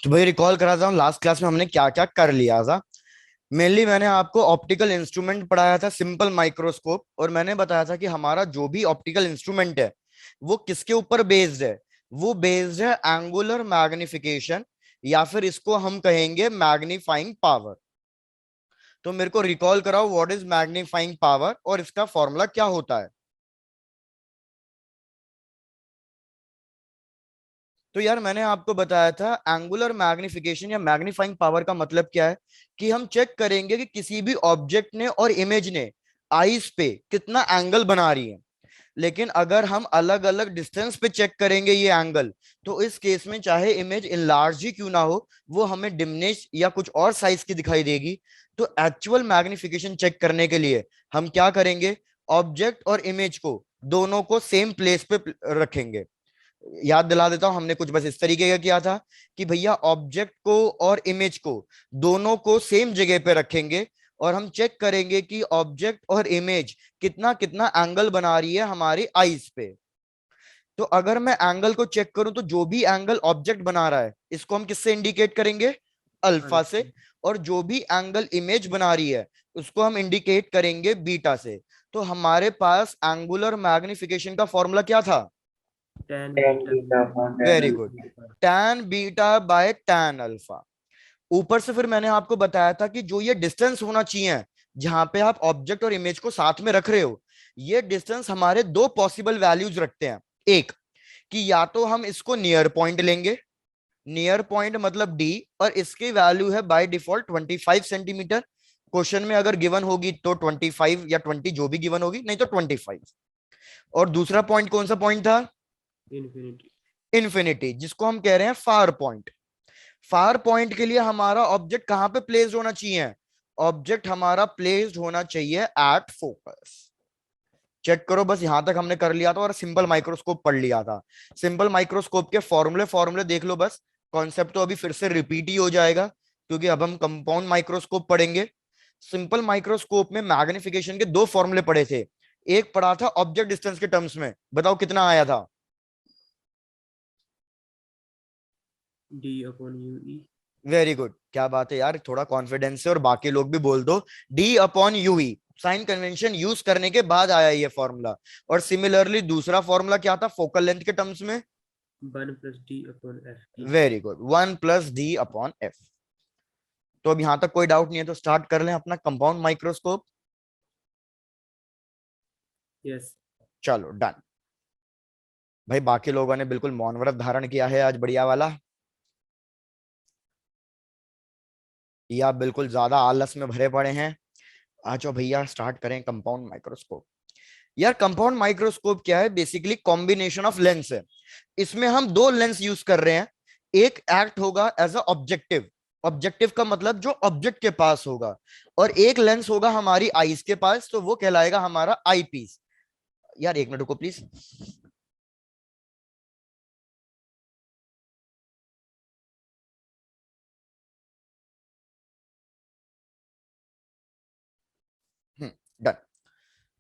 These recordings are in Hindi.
तो भाई रिकॉल कराता हूँ लास्ट क्लास में हमने क्या क्या कर लिया था। मेनली मैंने आपको ऑप्टिकल इंस्ट्रूमेंट पढ़ाया था, सिंपल माइक्रोस्कोप, और मैंने बताया था कि हमारा जो भी ऑप्टिकल इंस्ट्रूमेंट है वो किसके ऊपर बेस्ड है। वो बेस्ड है एंगुलर मैग्निफिकेशन, या फिर इसको हम कहेंगे मैग्नीफाइंग पावर। तो मेरे को रिकॉल कराओ व्हाट इज मैग्नीफाइंग पावर और इसका फॉर्मूला क्या होता है। तो यार मैंने आपको बताया था एंगुलर मैग्निफिकेशन या मैग्नीफाइंग पावर का मतलब क्या है, कि हम चेक करेंगे कि किसी भी ऑब्जेक्ट ने और इमेज ने आईज पे कितना एंगल बना रही है। लेकिन अगर हम अलग अलग डिस्टेंस पे चेक करेंगे ये एंगल, तो इस केस में चाहे इमेज इनलार्ज ही क्यों ना हो, वो हमें डिमिनिश या कुछ और साइज की दिखाई देगी। तो एक्चुअल मैग्निफिकेशन चेक करने के लिए हम क्या करेंगे, ऑब्जेक्ट और इमेज को दोनों को सेम प्लेस पे रखेंगे। याद दिला देता हूं, हमने कुछ बस इस तरीके का किया था कि भैया ऑब्जेक्ट को और इमेज को दोनों को सेम जगह पे रखेंगे, और हम चेक करेंगे कि ऑब्जेक्ट और इमेज कितना कितना एंगल बना रही है हमारी आईज पे। तो अगर मैं एंगल को चेक करूं तो जो भी एंगल ऑब्जेक्ट बना रहा है इसको हम किससे इंडिकेट करेंगे, अल्फा से। अल्फा। और जो भी एंगल इमेज बना रही है उसको हम इंडिकेट करेंगे बीटा से। तो हमारे पास एंगुलर मैग्निफिकेशन का फॉर्मूला क्या था, tan beta very by good, alpha. tan beta by tan alpha. ऊपर से फिर मैंने आपको बताया था कि जो ये डिस्टेंस होना चाहिए जहां पे आप ऑब्जेक्ट और इमेज को साथ में रख रहे हो, ये डिस्टेंस हमारे दो पॉसिबल वैल्यूज रखते हैं। एक, कि या तो हम इसको नियर पॉइंट लेंगे, नियर पॉइंट मतलब डी, और इसकी वैल्यू है बाय डिफॉल्ट 25 सेंटीमीटर। क्वेश्चन में अगर गिवन होगी तो 25 या 20 जो भी गिवन होगी, नहीं तो 25। और दूसरा पॉइंट कौन सा पॉइंट था, इन्फिनिटी। इन्फिनिटी, जिसको हम कह रहे हैं फार पॉइंट। फार पॉइंट के लिए हमारा ऑब्जेक्ट कहां पे प्लेस्ड होना चाहिए, ऑब्जेक्ट हमारा प्लेस्ड होना चाहिए एट फोकस। चेक करो, बस यहां तक हमने कर लिया था और सिंपल माइक्रोस्कोप पढ़ लिया था। सिंपल माइक्रोस्कोप के फॉर्मूले फॉर्मूले देख लो बस। कॉन्सेप्ट तो अभी फिर से रिपीट ही हो जाएगा, क्योंकि अब हम कंपाउंड माइक्रोस्कोप पढ़ेंगे। सिंपल माइक्रोस्कोप में मैग्निफिकेशन के दो फॉर्मूले पढ़े थे। एक पढ़ा था ऑब्जेक्ट डिस्टेंस के टर्म्स में, बताओ कितना आया था। D upon you E. Very good, क्या बात है यार, थोड़ा कॉन्फिडेंस से, और बाकी लोग भी बोल दो। D upon U E, sign convention use करने के बाद आया ये फॉर्मूला। और सिमिलरली दूसरा फॉर्मूला क्या था फोकल लेंथ के टर्म्स में, one plus D upon F T. Very good, 1 + d/f। तो अब यहां तक कोई डाउट नहीं है, तो स्टार्ट कर लें अपना कंपाउंड माइक्रोस्कोप। यस। चलो डन। भाई बाकी लोगों ने बिल्कुल मौन व्रत धारण किया है आज, बढ़िया वाला। या बिल्कुल ज्यादा आलस में भरे पड़े हैं। आ जाओ भैया स्टार्ट करें कंपाउंड माइक्रोस्कोप। यार कंपाउंड माइक्रोस्कोप क्या है, बेसिकली कॉम्बिनेशन ऑफ लेंस है। इसमें हम दो लेंस यूज कर रहे हैं। एक एक्ट होगा एज अ ऑब्जेक्टिव, ऑब्जेक्टिव का मतलब जो ऑब्जेक्ट के पास होगा, और एक लेंस होगा हमारी आईज के पास, तो वो कहलाएगा हमारा आई पीस। यार एक मिनट रुको प्लीज। डन।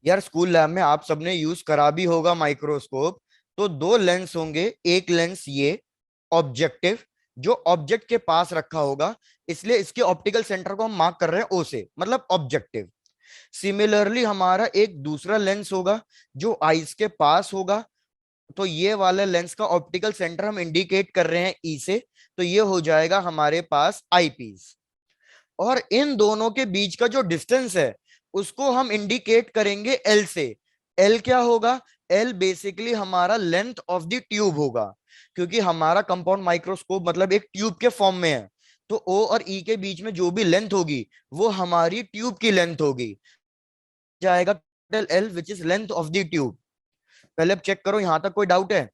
यार स्कूल लैब में आप सबने यूज करा भी होगा माइक्रोस्कोप। तो दो लेंस होंगे, एक लेंस ये ऑब्जेक्टिव, जो ऑब्जेक्ट के पास रखा होगा, इसलिए इसके ऑप्टिकल सेंटर को हम मार्क कर रहे हैं ओ से, मतलब ऑब्जेक्टिव। सिमिलरली हमारा एक दूसरा लेंस होगा जो आईज के पास होगा, तो ये वाले लेंस का ऑप्टिकल सेंटर हम इंडिकेट कर रहे हैं ई से, तो ये हो जाएगा हमारे पास आई पीस। और इन दोनों के बीच का जो डिस्टेंस है उसको हम इंडिकेट करेंगे एल से। एल क्या होगा, एल बेसिकली हमारा लेंथ ऑफ द ट्यूब होगा, क्योंकि हमारा कंपाउंड माइक्रोस्कोप मतलब एक ट्यूब के फॉर्म में है। तो ओ और ई के बीच में जो भी लेंथ होगी वो हमारी ट्यूब की लेंथ होगी, जाएगा L which is length of the tube. पहले अब चेक करो यहां तक कोई डाउट है।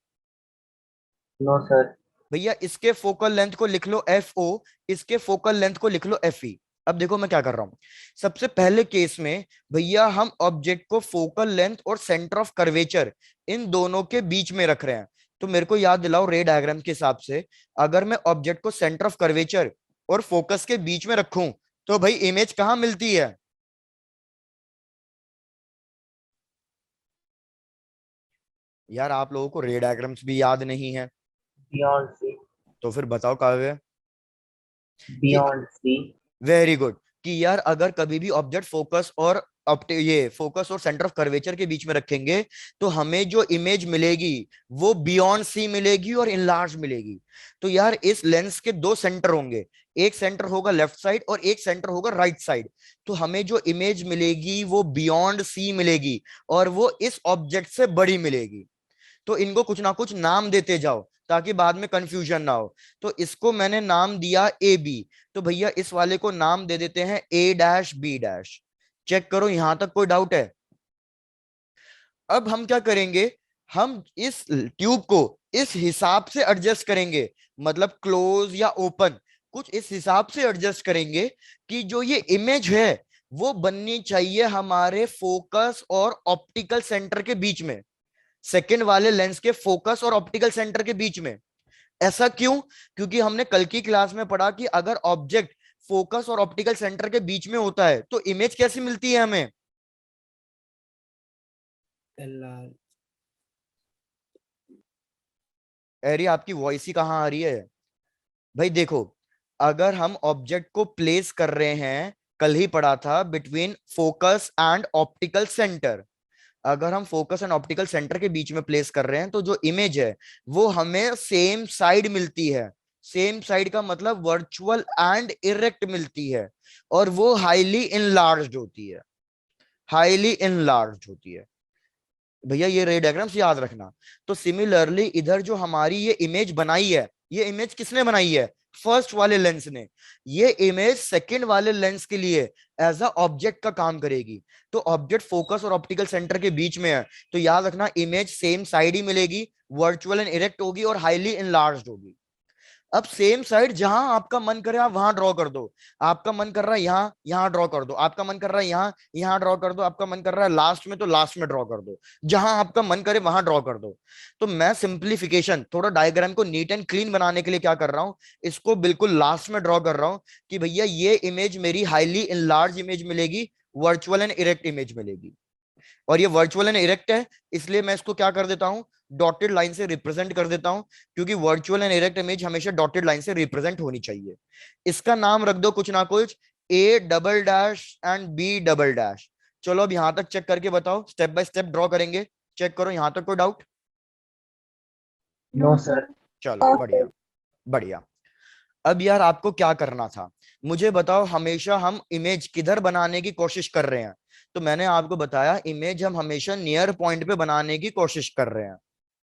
No sir. भैया इसके फोकल लेंथ को लिख लो एफ ओ, इसके फोकल लेंथ को लिख लो एफ ई। अब देखो मैं क्या कर रहा हूं। सबसे पहले केस में भैया हम ऑब्जेक्ट को फोकल लेंथ और सेंटर ऑफ कर्वेचर इन दोनों के बीच में रख रहे हैं। तो मेरे को याद दिलाओ रे डायग्राम के हिसाब से, अगर मैं ऑब्जेक्ट को सेंटर ऑफ कर्वेचर और फोकस के बीच में रखूं तो भाई इमेज कहां मिलती है। यार आप लोगों को रे डायग्राम्स भी याद नहीं है, बियॉन्ड से। तो फिर बताओ काव्य। Beyond C. वेरी गुड, कि यार अगर कभी भी ऑब्जेक्ट फोकस और ये फोकस और सेंटर ऑफ कर्वेचर के बीच में रखेंगे तो हमें जो इमेज मिलेगी वो बियॉन्ड सी मिलेगी और इनलार्ज मिलेगी। तो यार इस लेंस के दो सेंटर होंगे, एक सेंटर होगा लेफ्ट साइड और एक सेंटर होगा राइट साइड। तो हमें जो इमेज मिलेगी वो बियॉन्ड सी मिलेगी और वो इस ऑब्जेक्ट से बड़ी मिलेगी। तो इनको कुछ ना कुछ नाम देते जाओ ताकि बाद में कंफ्यूजन ना हो। तो इसको मैंने नाम दिया ए बी। तो भैया इस वाले को नाम दे देते हैं A dash B dash. Check करो यहां तक कोई डाउट है? अब हम क्या करेंगे, हम इस ट्यूब को इस हिसाब से एडजस्ट करेंगे, मतलब क्लोज या ओपन कुछ इस हिसाब से एडजस्ट करेंगे कि जो ये इमेज है वो बननी चाहिए हमारे फोकस और ऑप्टिकल सेंटर के बीच में, सेकंड वाले लेंस के फोकस और ऑप्टिकल सेंटर के बीच में। ऐसा क्यों? क्योंकि हमने कल की क्लास में पढ़ा कि अगर ऑब्जेक्ट फोकस और ऑप्टिकल सेंटर के बीच में होता है तो इमेज कैसी मिलती है हमें? LR. अरे आपकी वॉइस ही कहाँ आ रही है भाई? देखो, अगर हम ऑब्जेक्ट को प्लेस कर रहे हैं, कल ही पढ़ा था between focus and optical centre, अगर हम फोकस एंड ऑप्टिकल सेंटर के बीच में प्लेस कर रहे हैं तो जो इमेज है वो हमें सेम साइड मिलती है। सेम साइड का मतलब वर्चुअल एंड इरेक्ट मिलती है और वो हाईली इनलार्ज्ड होती है, हाईली इनलार्ज्ड होती है। भैया ये रे डायग्राम्स याद रखना। तो सिमिलरली इधर जो हमारी ये इमेज बनाई है, ये इमेज किसने बनाई है? फर्स्ट वाले लेंस ने। ये इमेज सेकंड वाले लेंस के लिए एज अ ऑब्जेक्ट का काम करेगी। तो ऑब्जेक्ट फोकस और ऑप्टिकल सेंटर के बीच में है, तो याद रखना इमेज सेम साइड ही मिलेगी, वर्चुअल एंड इरेक्ट होगी और हाईली इनलार्ज्ड होगी। अब सेम साइड जहां आपका मन करे आप वहां ड्रॉ कर दो। आपका मन कर रहा है यहाँ, यहाँ ड्रॉ कर दो। आपका मन कर रहा है यहाँ, यहाँ ड्रॉ कर दो। आपका मन कर रहा है लास्ट में, तो लास्ट में ड्रॉ कर दो। जहां आपका मन करे वहां ड्रॉ कर दो। तो मैं सिंप्लीफिकेशन, थोड़ा डायग्राम को नीट एंड क्लीन बनाने के लिए क्या कर रहा हूँ, इसको बिल्कुल लास्ट में ड्रॉ कर रहा हूँ कि भैया ये इमेज मेरी हाईली इनलार्ज इमेज मिलेगी, वर्चुअल एंड इरेक्ट इमेज मिलेगी। और ये वर्चुअल एंड इरेक्ट है, इसलिए मैं इसको क्या कर देता हूं, डॉटेड लाइन से रिप्रेजेंट कर देता हूं, क्योंकि वर्चुअल एंड इरेक्ट इमेज हमेशा डॉटेड लाइन से रिप्रेजेंट होनी चाहिए। इसका नाम रख दो कुछ ना कुछ, A double dash and B double dash. चलो अब यहां तक चेक करके बताओ, स्टेप बाय स्टेप ड्रॉ करेंगे। चेक करो यहां तक कोई डाउट? No, sir. चलो बढ़िया, बढ़िया। अब यार आपको क्या करना था, मुझे बताओ। हमेशा हम इमेज किधर बनाने की कोशिश कर रहे हैं? तो मैंने आपको बताया इमेज हम हमेशा नियर पॉइंट पे बनाने की कोशिश कर रहे हैं।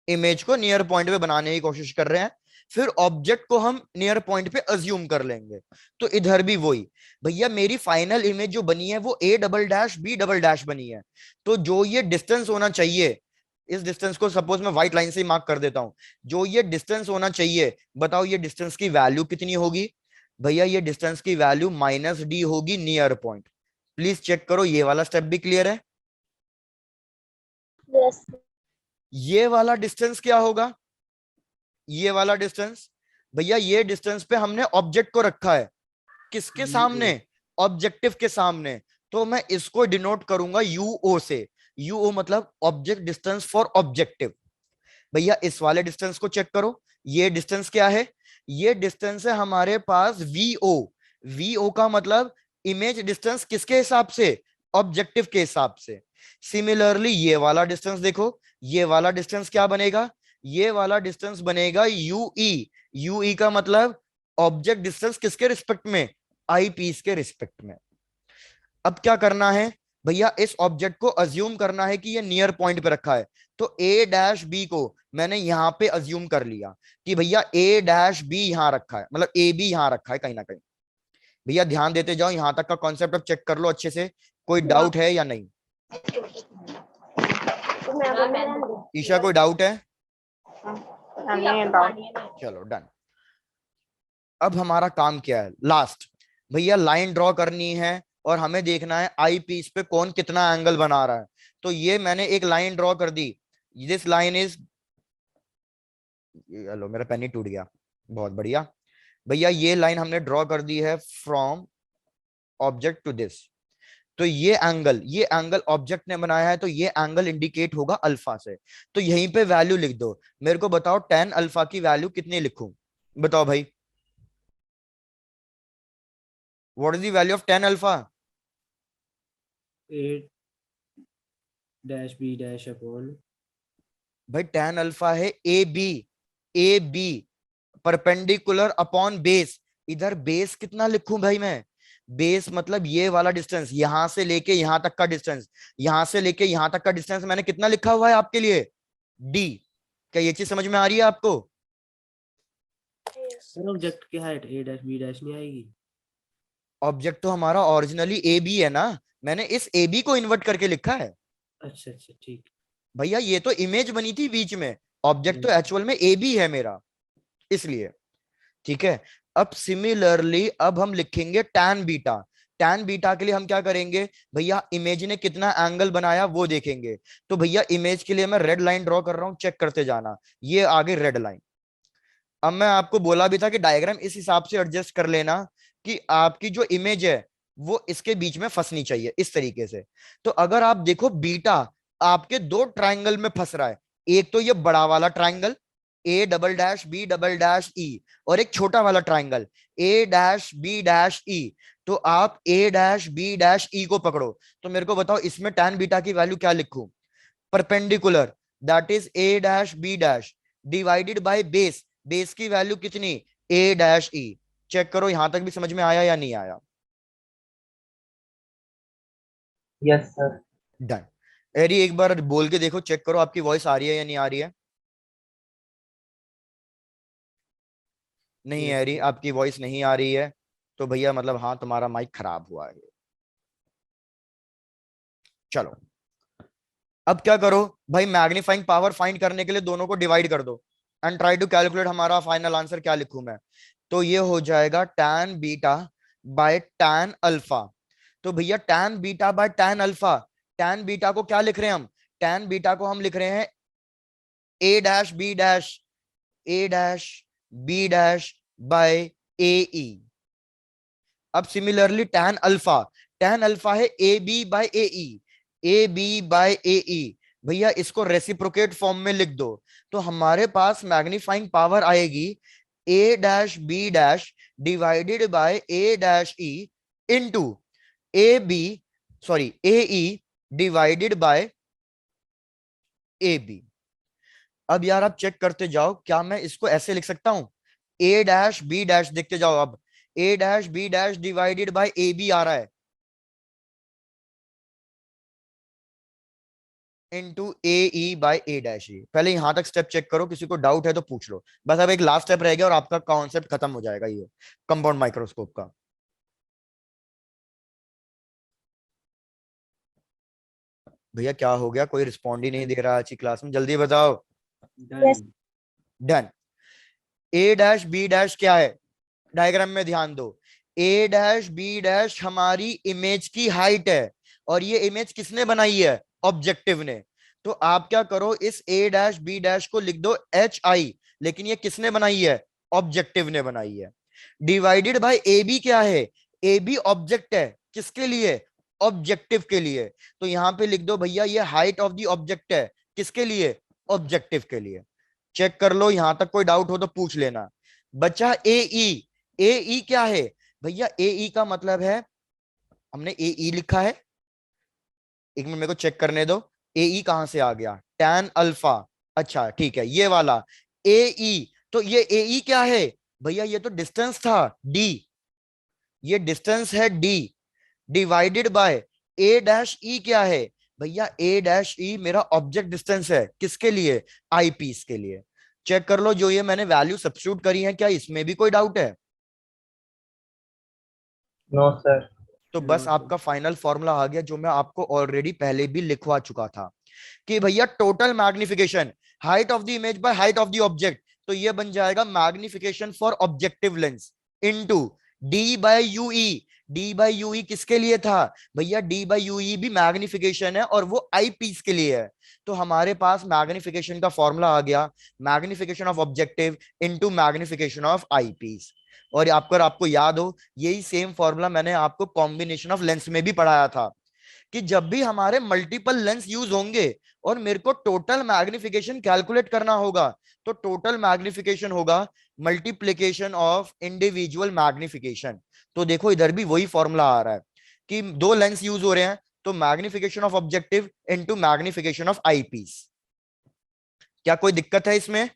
इमेज को नियर पॉइंट पे बनाने की कोशिश कर रहे हैं, फिर ऑब्जेक्ट को हम नियर पॉइंट पे अज्यूम कर लेंगे। तो इधर भी वही, भैया मेरी फाइनल इमेज जो बनी है वो A double dash B double dash बनी है। तो जो ये डिस्टेंस होना चाहिए, इस डिस्टेंस को सपोज मैं व्हाइट लाइन से ही मार्क कर देता हूं, जो ये डिस्टेंस होना चाहिए, बताओ ये डिस्टेंस की वैल्यू कितनी होगी? भैया ये डिस्टेंस की वैल्यू -d होगी नियर पॉइंट। प्लीज चेक करो ये वाला स्टेप भी क्लियर है? यस। ये वाला डिस्टेंस क्या होगा? ये वाला डिस्टेंस, भैया ये डिस्टेंस पे हमने ऑब्जेक्ट को रखा है, किसके सामने? ऑब्जेक्टिव के सामने। तो मैं इसको डिनोट करूंगा यूओ से। यूओ मतलब ऑब्जेक्ट डिस्टेंस फॉर ऑब्जेक्टिव। भैया इस वाले डिस्टेंस को चेक करो, ये डिस्टेंस क्या है? ये डिस्टेंस है हमारे पास वीओ। वीओ का मतलब इमेज डिस्टेंस किसके हिसाब से? ऑब्जेक्टिव के हिसाब से। सिमिलरली ये वाला डिस्टेंस देखो, ये वाला डिस्टेंस क्या बनेगा? ये वाला डिस्टेंस बनेगा यूई। यूई का मतलब ऑब्जेक्ट डिस्टेंस किसके रिस्पेक्ट में? आई पीस के रिस्पेक्ट में। अब क्या करना है भैया, इस ऑब्जेक्ट को अज्यूम करना है कि ये नियर पॉइंट पे रखा है। तो ए डैश बी को मैंने यहां पे अज्यूम कर लिया कि भैया ए डैश बी यहां रखा है, मतलब ए बी यहां रखा है कहीं ना कहीं। भैया ध्यान देते जाओ, यहां तक का कॉन्सेप्ट अब चेक कर लो अच्छे से, कोई डाउट है या नहीं? ईशा कोई डाउट है? चलो डन। अब हमारा काम क्या है, लास्ट। भैया लाइन ड्रॉ करनी है और हमें देखना है आई पीस पे कौन कितना एंगल बना रहा है। तो ये मैंने एक लाइन ड्रॉ कर दी, दिस लाइन इज, हेलो मेरा पेन ही टूट गया, बहुत बढ़िया। भैया ये लाइन हमने ड्रॉ कर दी है फ्रॉम ऑब्जेक्ट टू दिस। तो ये एंगल ऑब्जेक्ट ने बनाया है, तो ये एंगल इंडिकेट होगा अल्फा से। तो यहीं पे वैल्यू लिख दो। मेरे को बताओ 10 अल्फा की वैल्यू कितनी लिखूं? बताओ भाई। What is the value of tan alpha? A dash B dash upon भाई tan अल्फा है A B, A B perpendicular upon base. इधर बेस कितना लिखूं भाई मैं? बेस मतलब ये वाला डिस्टेंस, यहां से लेके यहां तक का डिस्टेंस, यहां से लेके यहां तक का डिस्टेंस मैंने कितना लिखा हुआ है आपके लिए? डी। क्या ये चीज समझ में आ रही है आपको? सर ऑब्जेक्ट की height A dash B dash नहीं आएगी? ऑब्जेक्ट तो हमारा ओरिजिनली ए बी है ना, मैंने इस ए बी को इन्वर्ट करके लिखा है। अच्छा अच्छा ठीक। भैया ये तो इमेज बनी थी बीच में, ऑब्जेक्ट तो एक्चुअल में ए बी है मेरा, इसलिए। ठीक है। अब सिमिलरली अब हम लिखेंगे tan बीटा। tan बीटा के लिए हम क्या करेंगे? भैया इमेज ने कितना एंगल बनाया वो देखेंगे। तो भैया इमेज के लिए मैं रेड लाइन ड्रॉ कर रहा हूं, चेक करते जाना। ये आगे रेड लाइन। अब मैं आपको बोला भी था कि डायग्राम इस हिसाब से एडजस्ट कर लेना कि आपकी जो इमेज है वो इसके बीच में फंसनी चाहिए, इस तरीके से। तो अगर आप देखो बीटा आपके दो ट्राइंगल में फंस रहा है, एक तो ये बड़ा वाला triangle A double dash B double dash E, और एक छोटा वाला triangle A dash B dash E. तो आप A dash B dash E को पकड़ो। तो मेरे को बताओ इसमें tan बीटा की वैल्यू क्या लिखूं? Perpendicular, that is A dash B dash divided by base. Base की वैल्यू कितनी? A dash E. चेक करो यहां तक भी समझ में आया या नहीं आया? Yes sir. डन। एरी एक बार बोल के देखो, चेक करो आपकी वॉइस आ रही है या नहीं आ रही है। नहीं यस एरी सर। आपकी वॉइस नहीं आ रही है, तो भैया मतलब हाँ तुम्हारा माइक खराब हुआ है। चलो अब क्या करो भाई, मैग्नीफाइंग पावर फाइंड करने के लिए दोनों को डिवाइड कर दो एंड ट्राई टू कैलकुलेट हमारा फाइनल आंसर क्या लिखूं मैं। तो ये हो जाएगा tan beta by tan alpha. तो भैया tan beta by tan alpha, tan beta को क्या लिख रहे हैं हम? tan बीटा को हम लिख रहे हैं A dash B dash, A dash B dash by A E. अब सिमिलरली tan अल्फा है A B by A E, A B by A E. भैया इसको रेसिप्रोकेट फॉर्म में लिख दो। तो हमारे पास मैग्नीफाइंग पावर आएगी A dash B dash divided by A dash E into A B, sorry A E divided by A B. अब यार आप चेक करते जाओ, क्या मैं इसको ऐसे लिख सकता हूं? ए डैश बी डैश, देखते जाओ अब, A dash B dash divided by A B आ रहा है into A E by A dash E. पहले यहां तक स्टेप चेक करो, किसी को डाउट है तो पूछ लो। बस अब एक लास्ट स्टेप रह गया और आपका कॉन्सेप्ट खत्म हो जाएगा ये कंपाउंड माइक्रोस्कोप का। भैया क्या हो गया, कोई रिस्पॉन्ड ही नहीं दे रहा आज की क्लास में, जल्दी बताओ। डन। डन। ए डैश बी डैश क्या है? डायग्राम में ध्यान दो। ए डैश बी डैश हमारी इमेज की हाइट है, और ये इमेज किसने बनाई है? ऑब्जेक्टिव ने। तो आप क्या करो, इस ए डैश बी डैश को लिख दो एच आई, लेकिन ये किसने बनाई है? ऑब्जेक्टिव ने बनाई है। डिवाइडेड बाय ए बी क्या है? ए बी ऑब्जेक्ट है, किसके लिए? ऑब्जेक्टिव के लिए। तो यहां पे लिख दो भैया ये हाइट ऑफ द ऑब्जेक्ट है, किसके लिए? ऑब्जेक्टिव के लिए। चेक कर लो, यहां तक कोई डाउट हो तो पूछ लेना। बचा ए ई। ए ई क्या है? भैया ए ई का मतलब है, हमने ए ई लिखा है, एक मिनट मेरे को चेक करने दो। ए ई कहां से आ गया? tan alpha. अच्छा ठीक है, ये वाला ए ई। तो ये ए ई क्या है? भैया ये तो डिस्टेंस था डी, ये डिस्टेंस है D divided by A dash ई क्या है? भैया ए डैश ई मेरा ऑब्जेक्ट डिस्टेंस है, किसके लिए? आई पीस के लिए। चेक कर लो, जो ये मैंने वैल्यू सब्स्टिट्यूट करी है, क्या इसमें भी कोई डाउट है? No sir. तो नो बस सर। आपका फाइनल फॉर्मूला आ गया, जो मैं आपको ऑलरेडी पहले भी लिखवा चुका था, कि भैया total magnification height of the image by height of the object. तो ये बन जाएगा magnification for objective lens into D by U E. D by U E किसके लिए था? भैया डी बाय यूई भी मैग्निफिकेशन है, और वो आई पीस के लिए है। तो हमारे पास मैग्निफिकेशन का फॉर्मूला आ गया, magnification of objective into magnification of eyepiece. और आपको याद हो, यही सेम फॉर्मूला मैंने आपको कॉम्बिनेशन ऑफ लेंस में भी पढ़ाया था, कि जब भी हमारे मल्टीपल लेंस यूज होंगे और मेरे को टोटल मैग्निफिकेशन कैलकुलेट करना होगा, तो टोटल मैग्निफिकेशन होगा मल्टीप्लीकेशन ऑफ इंडिविजुअल मैग्निफिकेशन। तो देखो इधर भी वही फॉर्मूला आ रहा है कि दो लेंस यूज हो रहे हैं, तो magnification of objective into magnification of eyepiece. क्या कोई दिक्कत है इसमें?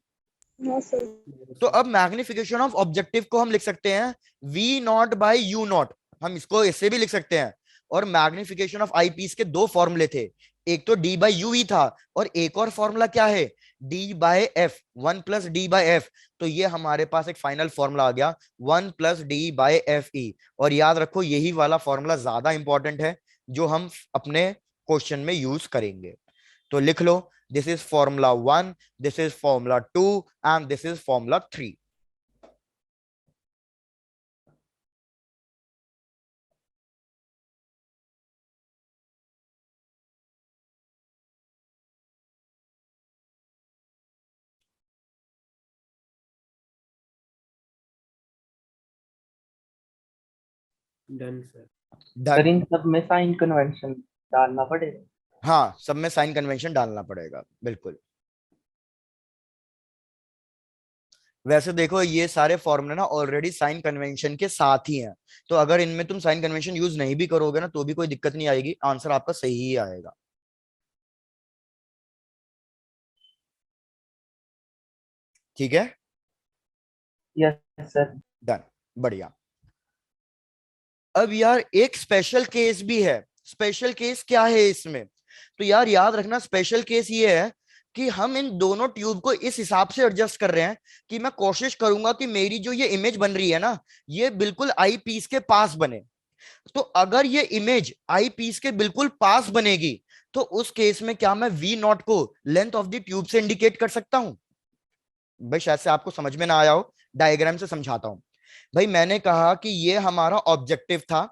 No sir. तो अब मैग्निफिकेशन ऑफ ऑब्जेक्टिव को हम लिख सकते हैं V nought by U nought, हम इसको इससे भी लिख सकते हैं। और मैग्निफिकेशन ऑफ आई पीस के दो फॉर्मूले थे, एक तो डी बाई यू ही था और एक और फॉर्मूला क्या है, डी बाय एफ, 1 + d/f। तो ये हमारे पास एक फाइनल फॉर्मूला आ गया 1 + d/fe। और याद रखो यही वाला फॉर्मूला ज्यादा इंपॉर्टेंट है जो हम अपने क्वेश्चन में यूज करेंगे। तो लिख लो, this is formula 1, this is formula 2 and this is formula 3। Done sir. Sir इन सब में साइन कन्वेंशन डालना पड़ेगा? हाँ, सब में साइन कन्वेंशन डालना पड़ेगा, बिल्कुल। वैसे देखो ये सारे फॉर्मूले ना ऑलरेडी साइन कन्वेंशन के साथ ही हैं, तो अगर इनमें तुम साइन कन्वेंशन यूज नहीं भी करोगे ना तो भी कोई दिक्कत नहीं आएगी, आंसर आपका सही ही आएगा। ठीक है, यस सर। डन, बढ़िया। अब यार एक स्पेशल केस भी है। स्पेशल केस क्या है इसमें? तो यार याद रखना, स्पेशल केस ये है कि हम इन दोनों ट्यूब को इस हिसाब से एडजस्ट कर रहे हैं कि मैं कोशिश करूंगा कि मेरी जो ये इमेज बन रही है ना, ये बिल्कुल आई पीस के पास बने। तो अगर ये इमेज आई पीस के बिल्कुल पास बनेगी तो उस केस में क्या मैं वी नॉट को लेंथ ऑफ द ट्यूब से इंडिकेट कर सकता हूं? भाई शायद से आपको समझ में ना आया हो, डायग्राम से समझाता हूं। भाई मैंने कहा कि ये हमारा ऑब्जेक्टिव था,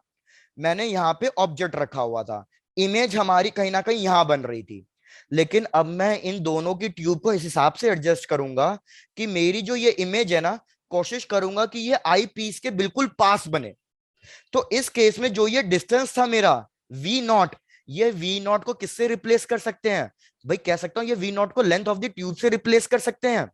मैंने यहाँ पे ऑब्जेक्ट रखा हुआ था, इमेज हमारी कहीं ना कहीं यहां बन रही थी। लेकिन अब मैं इन दोनों की ट्यूब को इस हिसाब से एडजस्ट करूंगा कि मेरी जो ये इमेज है ना, कोशिश करूंगा कि ये आई पीस के बिल्कुल पास बने। तो इस केस में जो ये डिस्टेंस था मेरा वी नॉट, ये वी नॉट को किससे रिप्लेस कर सकते हैं? भाई कह सकता हूं ये वी नॉट को लेंथ ऑफ द ट्यूब से रिप्लेस कर सकते हैं।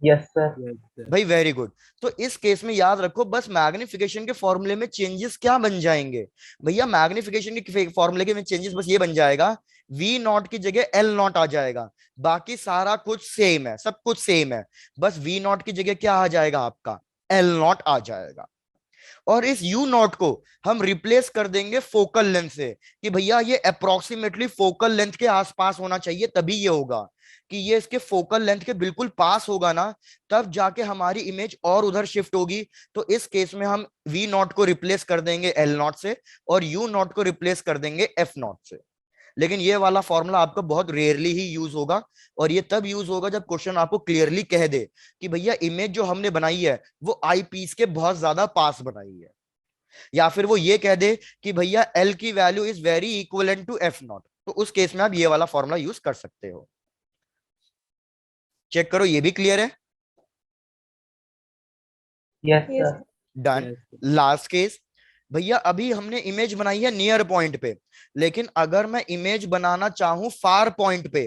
Yes sir. भाई वेरी गुड। तो इस केस में याद रखो बस मैग्निफिकेशन के फॉर्मूले में चेंजेस क्या बन जाएंगे? भैया मैग्निफिकेशन के फॉर्मूले के में चेंजेस बस ये बन जाएगा, वी नॉट की जगह एल नॉट आ जाएगा, बाकी सारा कुछ सेम है, सब कुछ सेम है, बस वी नॉट की जगह क्या आ जाएगा आपका, एल नॉट आ जाएगा। और इस यू नॉट को हम रिप्लेस कर देंगे फोकल लेंथ से कि भैया ये अप्रोक्सीमेटली फोकल लेंथ के आसपास होना चाहिए, तभी ये होगा कि ये इसके फोकल लेंथ के बिल्कुल पास होगा ना, तब जाके हमारी इमेज और उधर शिफ्ट होगी। तो इस केस में हम वी नॉट को रिप्लेस कर देंगे एल नॉट से और यू नॉट को रिप्लेस कर देंगे एफ नॉट से। लेकिन ये वाला फॉर्मूला आपका बहुत रेयरली ही यूज होगा, और ये तब यूज होगा जब क्वेश्चन आपको क्लियरली कह दे कि भैया इमेज जो हमने बनाई है वो आई पीस के बहुत ज्यादा पास बनाई है, या फिर वो ये कह दे कि भैया एल की वैल्यू is very equivalent to F nought. तो उस केस में आप ये वाला फॉर्मूला यूज कर सकते हो। चेक करो ये भी क्लियर है? Yes sir. Done. Last case, भैया अभी हमने इमेज बनाई है नियर पॉइंट पे, लेकिन अगर मैं इमेज बनाना चाहूं फार पॉइंट पे,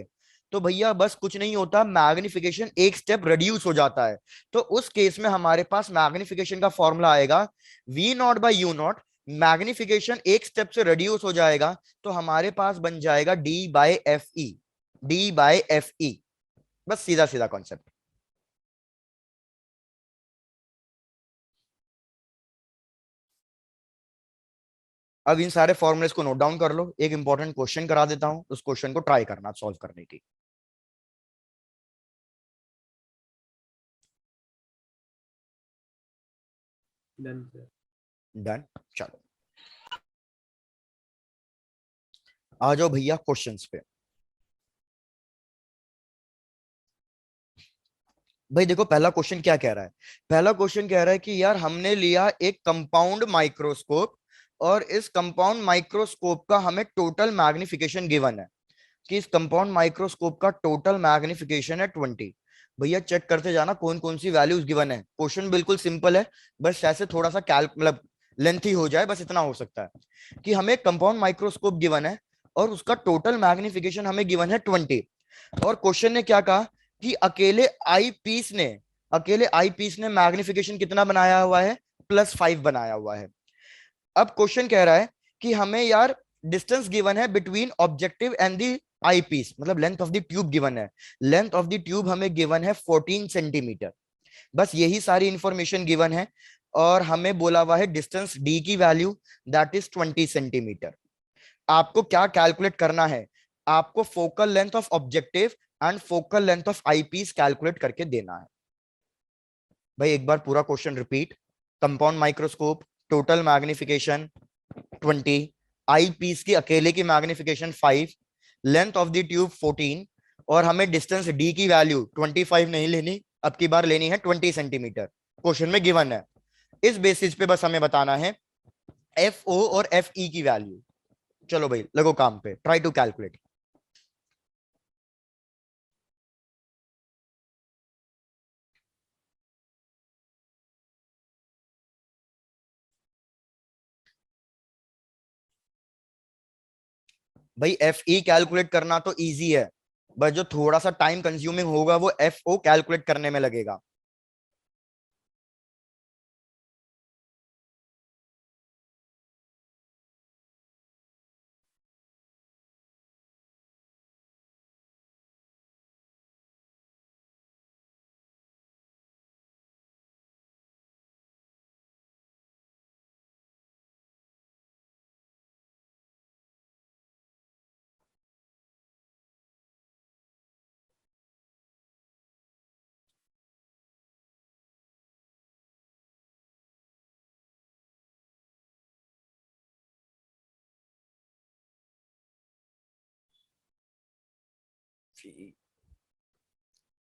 तो भैया बस कुछ नहीं होता, मैग्निफिकेशन एक स्टेप रिड्यूस हो जाता है। तो उस केस में हमारे पास मैग्निफिकेशन का फॉर्मूला आएगा V nought by U nought, magnification एक स्टेप से रिड्यूस हो जाएगा, तो हमारे पास बन जाएगा D by F E, D by F E. बस सीधा सीधा कॉन्सेप्ट। अब इन सारे फॉर्मुलेस को नोट डाउन कर लो, एक इंपॉर्टेंट क्वेश्चन करा देता हूं, उस क्वेश्चन को ट्राई करना सॉल्व करने की। Done sir. डन, चलो आ जाओ भैया क्वेश्चंस पे। भाई देखो पहला क्वेश्चन क्या कह रहा है, पहला क्वेश्चन कह रहा है कि यार हमने लिया एक कंपाउंड माइक्रोस्कोप और इस कंपाउंड माइक्रोस्कोप का हमें टोटल मैग्निफिकेशन गिवन है कि इस कंपाउंड माइक्रोस्कोप का टोटल मैग्निफिकेशन है 20। भैया चेक करते जाना कौन कौन सी वैल्यूज गिवन है, क्वेश्चन बिल्कुल सिंपल है, बस ऐसे थोड़ा सा मतलब लेंथी हो जाए, बस इतना हो सकता है कि हमें कंपाउंड माइक्रोस्कोप गिवन है और उसका टोटल मैग्निफिकेशन हमें गिवन है 20। और क्वेश्चन ने क्या कहा कि अकेले आई पीस ने मैग्निफिकेशन कितना बनाया हुआ है, +5 बनाया हुआ है। अब क्वेश्चन कह रहा है कि हमें यार डिस्टेंस गिवन है between objective and the eye piece, मतलब length of the tube given है। लेंथ ऑफ द ट्यूब हमें गिवन है 14 सेंटीमीटर। बस यही सारी इंफॉर्मेशन गिवन है और हमें बोला हुआ है डिस्टेंस डी की वैल्यू दैट इज 20 सेंटीमीटर। आपको क्या कैलकुलेट करना है, आपको focal length of objective and focal length of eyepiece calculate करके देना है। भाई एक बार पूरा question repeat. Compound microscope, total magnification 20, आई पीस की अकेले की magnification 5, length of the tube 14 और हमें डिस्टेंस डी की वैल्यू 25 नहीं लेनी, अब की बार लेनी है 20 सेंटीमीटर, क्वेश्चन में गिवन है। इस बेसिस पे बस हमें बताना है एफ ओ और एफ ई की वैल्यू। चलो भाई लगो काम पे, ट्राई टू कैलकुलेट। भाई एफ ई कैलकुलेट करना तो इजी है, बस जो थोड़ा सा टाइम कंज्यूमिंग होगा वो एफ ओ कैलकुलेट करने में लगेगा।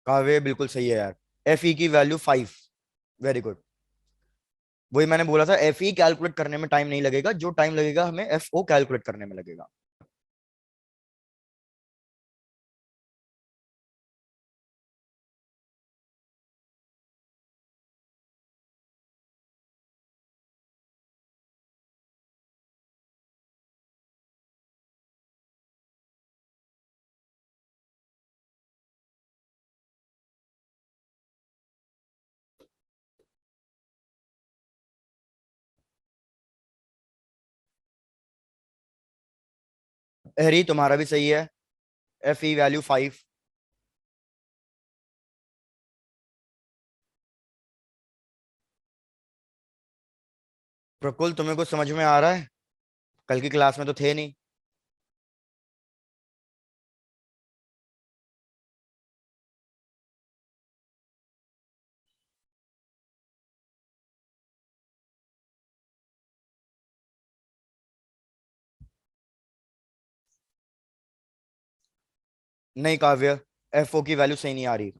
काव्य बिल्कुल सही है यार, एफ ई की वैल्यू 5। Very good. वही मैंने बोला था, एफ ई कैलकुलेट करने में टाइम नहीं लगेगा, जो टाइम लगेगा हमें एफ ओ कैलकुलेट करने में लगेगा। हरी तुम्हारा भी सही है, एफ ई वैल्यू 5। प्रकुल तुम्हें कुछ समझ में आ रहा है, कल की क्लास में तो थे नहीं। नहीं काव्य, एफ ओ की वैल्यू सही नहीं आ रही।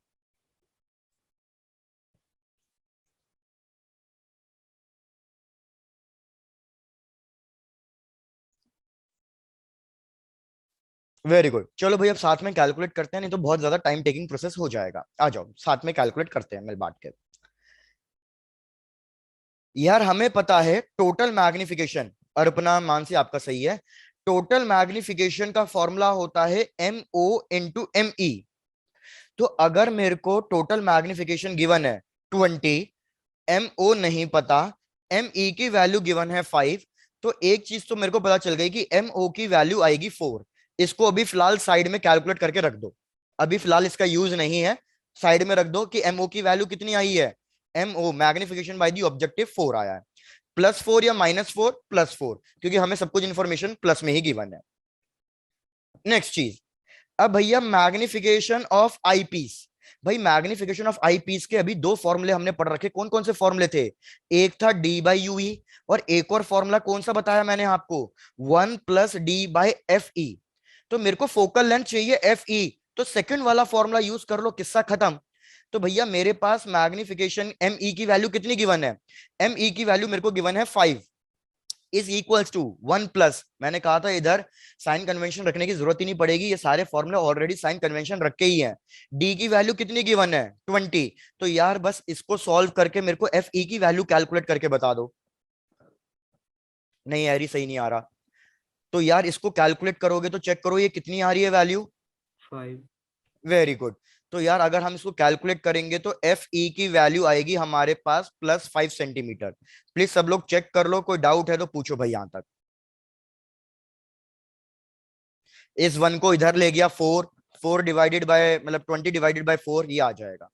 वेरी गुड, चलो भाई अब साथ में कैलकुलेट करते हैं, नहीं तो बहुत ज्यादा टाइम टेकिंग प्रोसेस हो जाएगा। आ जाओ साथ में कैलकुलेट करते हैं मिल बांट के। यार हमें पता है टोटल मैग्निफिकेशन, अर्पणा मानसी आपका सही है, टोटल मैग्निफिकेशन का फॉर्मूला होता है M O into M E. तो अगर मेरे को टोटल मैग्निफिकेशन गिवन है 20, एम ओ नहीं पता, एम ई की वैल्यू गिवन है 5, तो एक चीज तो मेरे को पता चल गई कि एम ओ की वैल्यू आएगी 4। इसको अभी फिलहाल साइड में कैलकुलेट करके रख दो, अभी फिलहाल इसका यूज नहीं है। साइड में रख दो कि एम ओ की वैल्यू कितनी आई है, M O magnification by the objective 4 आया है। +4 या -4, +4, क्योंकि हमें सब कुछ इंफॉर्मेशन प्लस में ही गिवन है। नेक्स्ट चीज, अब भैया मैग्निफिकेशन ऑफ आईपीस। भाई मैग्निफिकेशन ऑफ आईपीस के अभी दो फॉर्मूले हमने पढ़ रखे, कौन कौन से फॉर्मूले थे, एक था डी बाई यू ई और एक और फॉर्मूला कौन सा बताया मैंने आपको, 1 + d/fe। तो मेरे को फोकल लेंथ चाहिए एफ ई, तो सेकंड वाला फॉर्मूला यूज कर लो, किस्सा खत्म। तो भैया मेरे पास मैग्निफिकेशन एम ई की वैल्यू कितनी गिवन है, एम ई की वैल्यू मेरे को गिवन है 5 इज इक्वल्स टू 1+, मैंने कहा था इधर साइन कन्वेंशन रखने की जरूरत ही नहीं पड़ेगी, ये सारे फॉर्मूले ऑलरेडी साइन कन्वेंशन रखे ही हैं। डी की वैल्यू कितनी गिवन है 20, तो यार बस इसको सॉल्व करके मेरे को एफ ई की वैल्यू कैलकुलेट करके बता दो। नहीं यार सही नहीं आ रहा। तो यार इसको कैलकुलेट करोगे तो चेक करो ये कितनी आ रही है वैल्यू। 5। Very good. तो यार अगर हम इसको कैलकुलेट करेंगे तो एफ ई की वैल्यू आएगी हमारे पास +5 सेंटीमीटर। प्लीज सब लोग चेक कर लो, कोई डाउट है तो पूछो भाई यहां तक। इस वन को इधर ले गया 4, 4 डिवाइडेड बाय मतलब 20 डिवाइडेड बाय 4 ये आ जाएगा।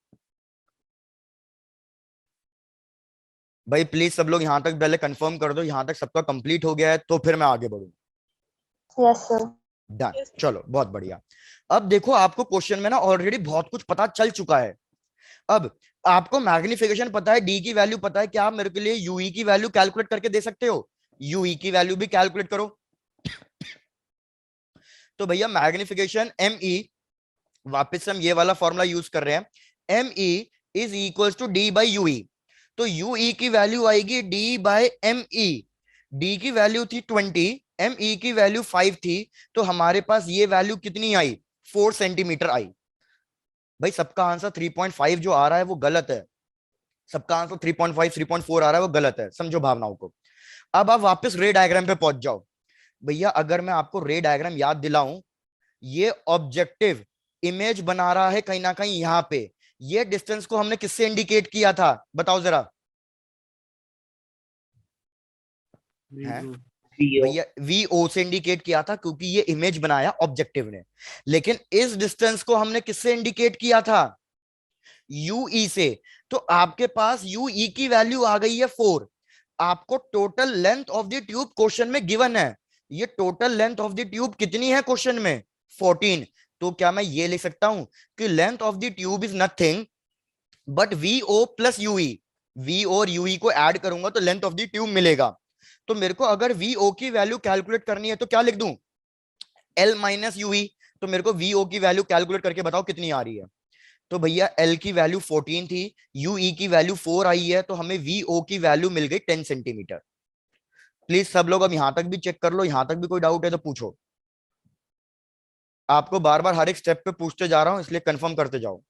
भाई प्लीज सब लोग यहां तक पहले कंफर्म कर दो, यहां तक सबका कंप्लीट हो गया है तो फिर मैं आगे बढ़ूं। Yes sir. डन, चलो बहुत बढ़िया। अब देखो आपको क्वेश्चन में ना ऑलरेडी बहुत कुछ पता चल चुका है। अब आपको मैग्निफिकेशन पता है, डी की वैल्यू पता है, क्या आप मेरे के लिए यूई की वैल्यू कैलकुलेट करके दे सकते हो? यूई की वैल्यू भी कैलकुलेट करो। तो भैया मैग्निफिकेशन एम ई, वापस हम ये वाला फॉर्मूला यूज कर रहे हैं, M E is equal to D by U E. तो यूई की वैल्यू आएगी D by M E. D की वैल्यू थी 20, एम ई की वैल्यू 5 थी, तो हमारे पास ये वैल्यू कितनी आई? 4 सेंटीमीटर आई। भाई सबका आंसर 3.5 जो आ रहा है वो गलत है। सबका आंसर 3.5 3.4 आ रहा है, वो गलत है, समझो भावनाओं को। अब आप वापस रे डायग्राम पे पहुंच जाओ। भैया अगर मैं आपको रे डायग्राम याद दिलाऊं, ये ऑब्जेक्टिव इमेज बना रहा है कहीं ना कहीं यहां पे। ये डिस्टेंस को हमने किससे इंडिकेट किया था बताओ जरा? है VO। भैया वीओ से इंडिकेट किया था, क्योंकि ये इमेज बनाया ऑब्जेक्टिव ने। लेकिन इस डिस्टेंस को हमने किससे इंडिकेट किया था? यूई से। तो आपके पास यूई की वैल्यू आ गई है 4। आपको total length of the tube question में गिवन है। ये total length of the tube कितनी है क्वेश्चन में? 14। तो क्या मैं ये लिख सकता हूं कि length of the tube is nothing but V O plus U E? V और यूई को ऐड करूंगा तो लेंथ ऑफ द ट्यूब मिलेगा। तो मेरे को अगर वी ओ की वैल्यू कैलकुलेट करनी है तो क्या लिख दूं? L minus U E. तो मेरे को वी ओ की वैल्यू कैलकुलेट करके बताओ कितनी आ रही है। तो भैया एल की वैल्यू 14 थी, यूई की वैल्यू 4 आई है, तो हमें वी ओ की वैल्यू मिल गई 10 सेंटीमीटर। प्लीज सब लोग अब यहां तक भी चेक कर लो, यहां तक भी कोई डाउट है तो पूछो। आपको बार बार हर एक स्टेप पे पूछते जा रहा हूं, इसलिए कंफर्म करते जाओ।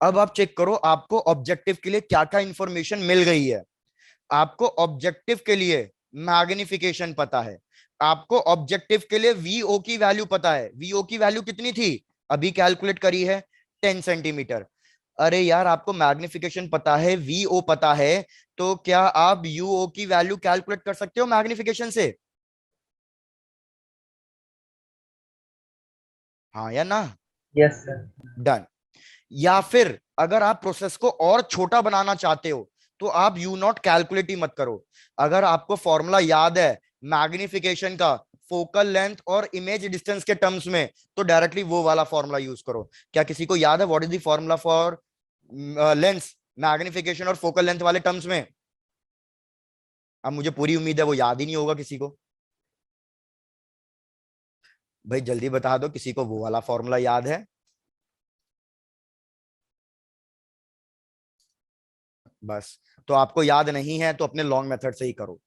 अब आप चेक करो आपको ऑब्जेक्टिव के लिए क्या क्या इंफॉर्मेशन मिल गई है। आपको ऑब्जेक्टिव के लिए मैग्निफिकेशन पता है, आपको ऑब्जेक्टिव के लिए वीओ की वैल्यू पता है। वीओ की वैल्यू कितनी थी? अभी कैलकुलेट करी है, 10 सेंटीमीटर। अरे यार आपको मैग्निफिकेशन पता है, वीओ पता है, तो क्या आप यूओ की वैल्यू कैलकुलेट कर सकते हो मैग्निफिकेशन से? हाँ या ना? Yes sir. डन। या फिर अगर आप प्रोसेस को और छोटा बनाना चाहते हो तो आप यू नॉट कैलकुलेट ही मत करो। अगर आपको फॉर्मूला याद है मैग्निफिकेशन का फोकल लेंथ और इमेज डिस्टेंस के टर्म्स में, तो डायरेक्टली वो वाला फॉर्मूला यूज करो। क्या किसी को याद है what is the formula for Lenz, magnification और फोकल लेंथ वाले टर्म्स में? अब मुझे पूरी उम्मीद है वो याद ही नहीं होगा किसी को। भाई जल्दी बता दो किसी को वो वाला फॉर्मूला याद है। बस, तो आपको याद नहीं है तो अपने लॉन्ग मेथड से ही करो।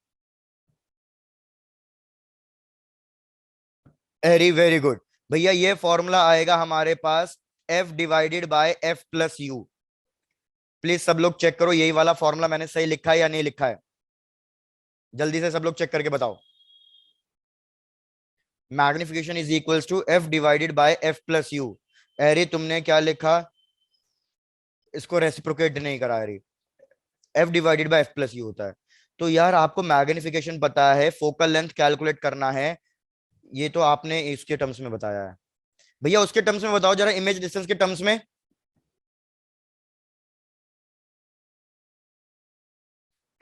Very very good. भैया ये फॉर्मूला आएगा हमारे पास F divided by F plus U. Please सब लोग चेक करो यही वाला फॉर्मूला मैंने सही लिखा है या नहीं लिखा है। जल्दी से सब लोग चेक करके बताओ। Magnification is equals to F divided by F plus U. अरे तुमने क्या लिखा? इसको रेसिप्रोकेट नहीं करा रही, F divided by F plus U होता है। तो यार आपको मैग्निफिकेशन पता है, फोकल लेंथ कैलकुलेट करना है, ये तो आपने इसके टर्म्स में बताया है। भैया उसके टर्म्स में बताओ जरा, इमेज डिस्टेंस के टर्म्स में।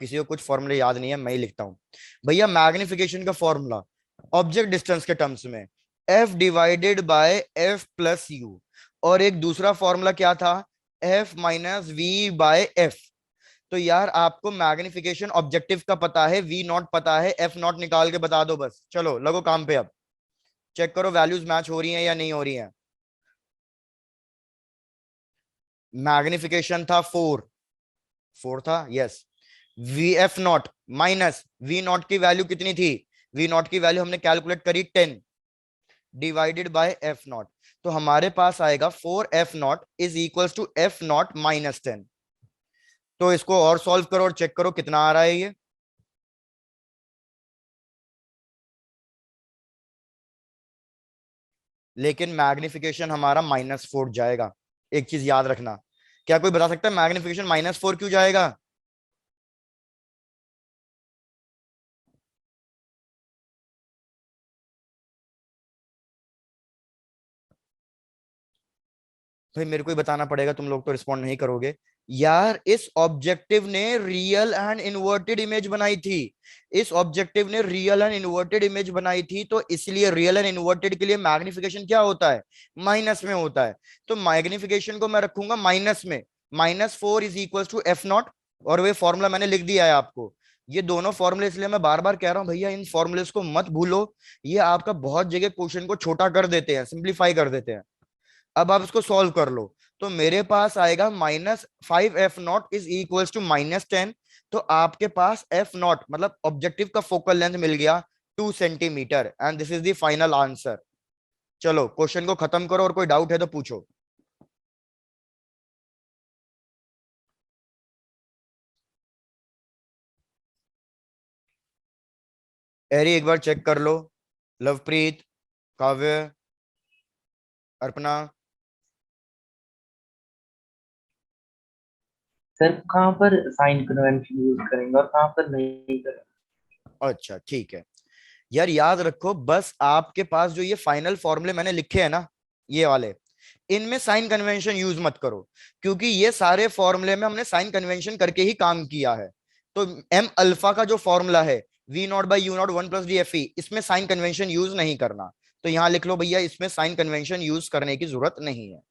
किसी को कुछ फॉर्मूले याद नहीं है, मैं ही लिखता हूं। भैया मैग्निफिकेशन का फॉर्मूला ऑब्जेक्ट डिस्टेंस के टर्म्स में F divided by F plus U, और एक दूसरा फॉर्मूला क्या था? F minus V by F. तो यार आपको मैग्निफिकेशन ऑब्जेक्टिव का पता है, वी नॉट पता है, एफ नॉट निकाल के बता दो बस। चलो लगो काम पे। अब चेक करो वैल्यूज मैच हो रही हैं या नहीं हो रही हैं। मैग्निफिकेशन था 4, 4 था yes. V F nought minus V nought की वैल्यू कितनी थी? वी नॉट की वैल्यू हमने कैलकुलेट करी 10 डिवाइडेड बाय एफ नॉट। तो हमारे पास आएगा 4 F nought is equals to F nought minus 10। तो इसको और सॉल्व करो और चेक करो कितना आ रहा है ये। लेकिन मैग्निफिकेशन हमारा -4 जाएगा। एक चीज याद रखना, क्या कोई बता सकता है मैग्निफिकेशन -4 क्यों जाएगा? भाई मेरे को ही बताना पड़ेगा, तुम लोग तो रिस्पॉन्ड नहीं करोगे। यार इस ऑब्जेक्टिव ने रियल एंड इन्वर्टेड इमेज बनाई थी। इस ऑब्जेक्टिव ने रियल एंड इन्वर्टेड इमेज बनाई थी, तो इसलिए रियल एंड इन्वर्टेड के लिए मैग्निफिकेशन क्या होता है? माइनस में होता है। तो मैग्निफिकेशन को मैं रखूंगा माइनस में। -4 इज इक्वल टू F0। और वे फॉर्मूला मैंने लिख दिया है आपको। ये दोनों फॉर्मूले इसलिए मैं बार बार कह रहा हूं भैया, इन फॉर्मूलेस को मत भूलो। ये आपका बहुत जगह क्वेश्चन को छोटा कर देते हैं, सिंप्लीफाई कर देते हैं। अब आप इसको सॉल्व कर लो। तो मेरे पास आएगा -5F0 इज इक्वल टू -10। तो आपके पास F0 मतलब ऑब्जेक्टिव का फोकल लेंथ मिल गया 2 centimetre, and this is the final answer. चलो क्वेश्चन को खत्म करो, और कोई डाउट है तो पूछो। एरी एक बार चेक कर लो। लवप्रीत, काव्य, अर्पणा। सर कहाँ पर साइन कन्वेंशन यूज करेंगे और कहाँ पर नहीं करेंगे? अच्छा ठीक है। यार याद रखो, बस आपके पास जो ये फाइनल फॉर्मूले मैंने लिखे हैं ना, ये वाले, इनमें साइन कन्वेंशन यूज मत करो। क्योंकि ये सारे फॉर्मूले में हमने साइन कन्वेंशन करके ही काम किया है। तो एम अल्फा का जो फॉर्मूला है V0/U0 1+DFE, इसमें साइन कन्वेंशन यूज नहीं करना। तो यहां लिख लो भैया, इसमें साइन कन्वेंशन यूज करने की जरूरत नहीं है।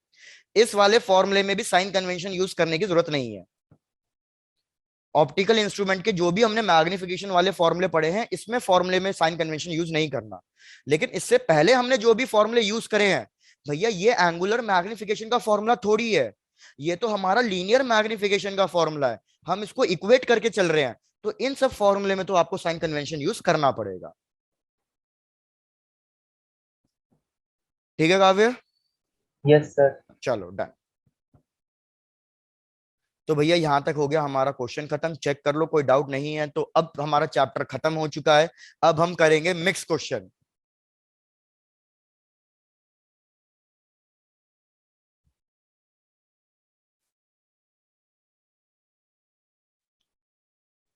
इस वाले फॉर्मूले में भी साइन कन्वेंशन यूज करने की जरूरत नहीं है। ऑप्टिकल इंस्ट्रूमेंट के जो भी हमने मैग्निफिकेशन वाले फॉर्मूले पढ़े हैं, इसमें फॉर्मूले में साइन कन्वेंशन यूज नहीं करना। लेकिन इससे पहले हमने जो भी फॉर्मूले यूज करे हैं, भैया ये एंगुलर मैग्निफिकेशन का फॉर्मूला थोड़ी है। ये तो हमारा लीनियर मैग्निफिकेशन का फॉर्मूला है। हम इसको इक्वेट करके चल रहे हैं। तो इन सब फॉर्मूले में तो आपको साइन कन्वेंशन यूज करना पड़ेगा। ठीक है काव्य? Yes sir. चलो डन। तो भैया यहां तक हो गया हमारा क्वेश्चन खत्म। चेक कर लो, कोई डाउट नहीं है तो अब हमारा चैप्टर खत्म हो चुका है। अब हम करेंगे मिक्स क्वेश्चन।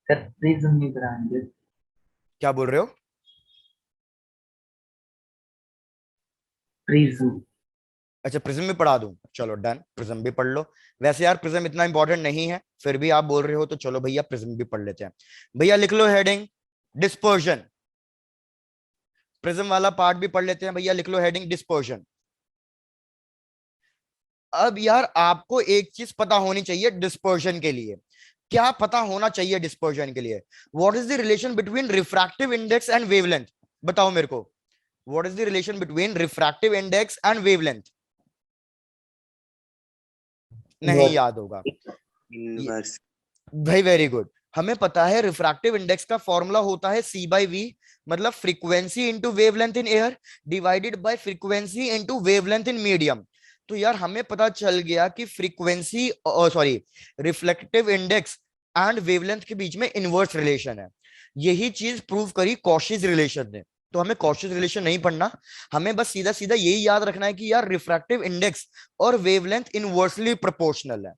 सर प्रिज्म नहीं कराएंगे? क्या बोल रहे हो? प्रिज्म। अच्छा प्रिज्म भी पढ़ा दूं? चलो डन, प्रिज्म भी पढ़ लो। वैसे यार प्रिज्म इतना इंपॉर्टेंट नहीं है, फिर भी आप बोल रहे हो तो चलो भैया प्रिज्म भी पढ़ लेते हैं। भैया लिख लो हेडिंग डिस्पर्जन। प्रिज्म वाला पार्ट भी पढ़ लेते हैं भैया, लिख लो हेडिंग डिस्पर्जन। अब यार आपको एक चीज पता होनी चाहिए डिस्पर्जन के लिए। क्या पता होना चाहिए डिस्पर्जन के लिए? What is the relation between refractive index and wavelength? बताओ मेरे को। What is the relation between refractive index and wavelength? नहीं याद होगा। इनवर्स। भाई वेरी गुड। हमें पता है रिफ्रैक्टिव इंडेक्स का फॉर्मूला होता है C/V, मतलब frequency into wavelength in air divided by frequency into wavelength in medium. तो यार हमें पता चल गया कि frequency sorry reflective index and wavelength के बीच में इनवर्स रिलेशन है। यही चीज प्रूव करी कॉशीज रिलेशन ने। तो हमें कॉशीज रिलेशन नहीं पढ़ना, हमें बस सीधा सीधा यही याद रखना है कि यार रिफ्रैक्टिव इंडेक्स और वेवलेंथ इनवर्सली प्रोपोर्शनल है।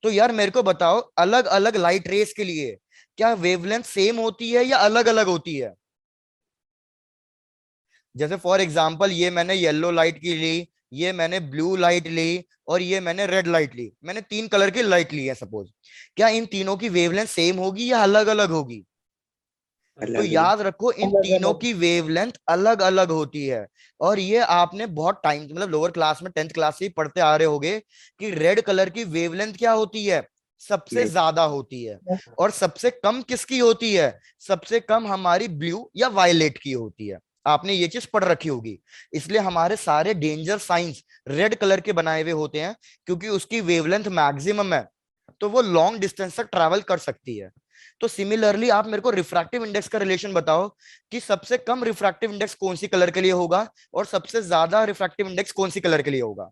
तो यार मेरे को बताओ, अलग अलग लाइट रेस के लिए क्या वेवलेंथ सेम होती है या अलग अलग होती है? जैसे फॉर एग्जांपल ये मैंने येलो लाइट की ली, ये मैंने ब्लू लाइट ली, और ये मैंने रेड लाइट ली। मैंने 3 कलर की लाइट ली है सपोज। क्या इन तीनों की वेवलेंथ सेम होगी या अलग अलग होगी? तो अलग अलग। याद रखो, इन अलग तीनों अलग। की वेवलेंथ अलग अलग होती है। और ये आपने बहुत टाइम मतलब लोअर क्लास में 10th क्लास से ही पढ़ते आ रहे होगे कि रेड कलर की वेवलेंथ क्या होती है? सबसे Yes. ज्यादा होती है। और सबसे कम किसकी होती है? सबसे कम हमारी ब्लू या वायलेट की होती है। आपने ये चीज पढ़ रखी होगी। इसलिए हमारे सारे डेंजर साइंस रेड कलर के बनाए हुए होते हैं, क्योंकि उसकी वेवलेंथ मैक्सिमम है। तो वो लॉन्ग डिस्टेंस तक ट्रैवल कर सकती है। तो सिमिलरली आप मेरे को रिफ्रैक्टिव इंडेक्स का रिलेशन बताओ कि सबसे कम रिफ्रैक्टिव इंडेक्स कौन सी कलर के लिए होगा और सबसे ज्यादा रिफ्रैक्टिव इंडेक्स कौन सी कलर के लिए होगा?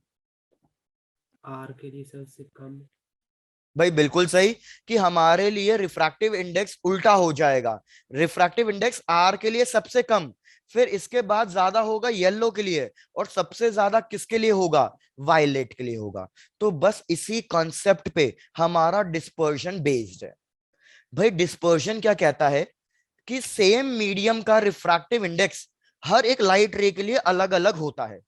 आर के लिए सबसे कम। भाई बिल्कुल सही, कि हमारे लिए रिफ्रैक्टिव इंडेक्स उल्टा हो जाएगा। रिफ्रैक्टिव इंडेक्स आर के लिए सबसे कम, फिर इसके बाद ज्यादा होगा येलो के लिए, और सबसे ज्यादा किसके लिए होगा? वायलेट के लिए होगा। तो बस इसी कॉन्सेप्ट पे हमारा डिस्पर्शन बेस्ड है। भाई डिस्पर्शन क्या कहता है कि सेम मीडियम का रिफ्रैक्टिव इंडेक्स हर एक लाइट रे के लिए अलग अलग होता है।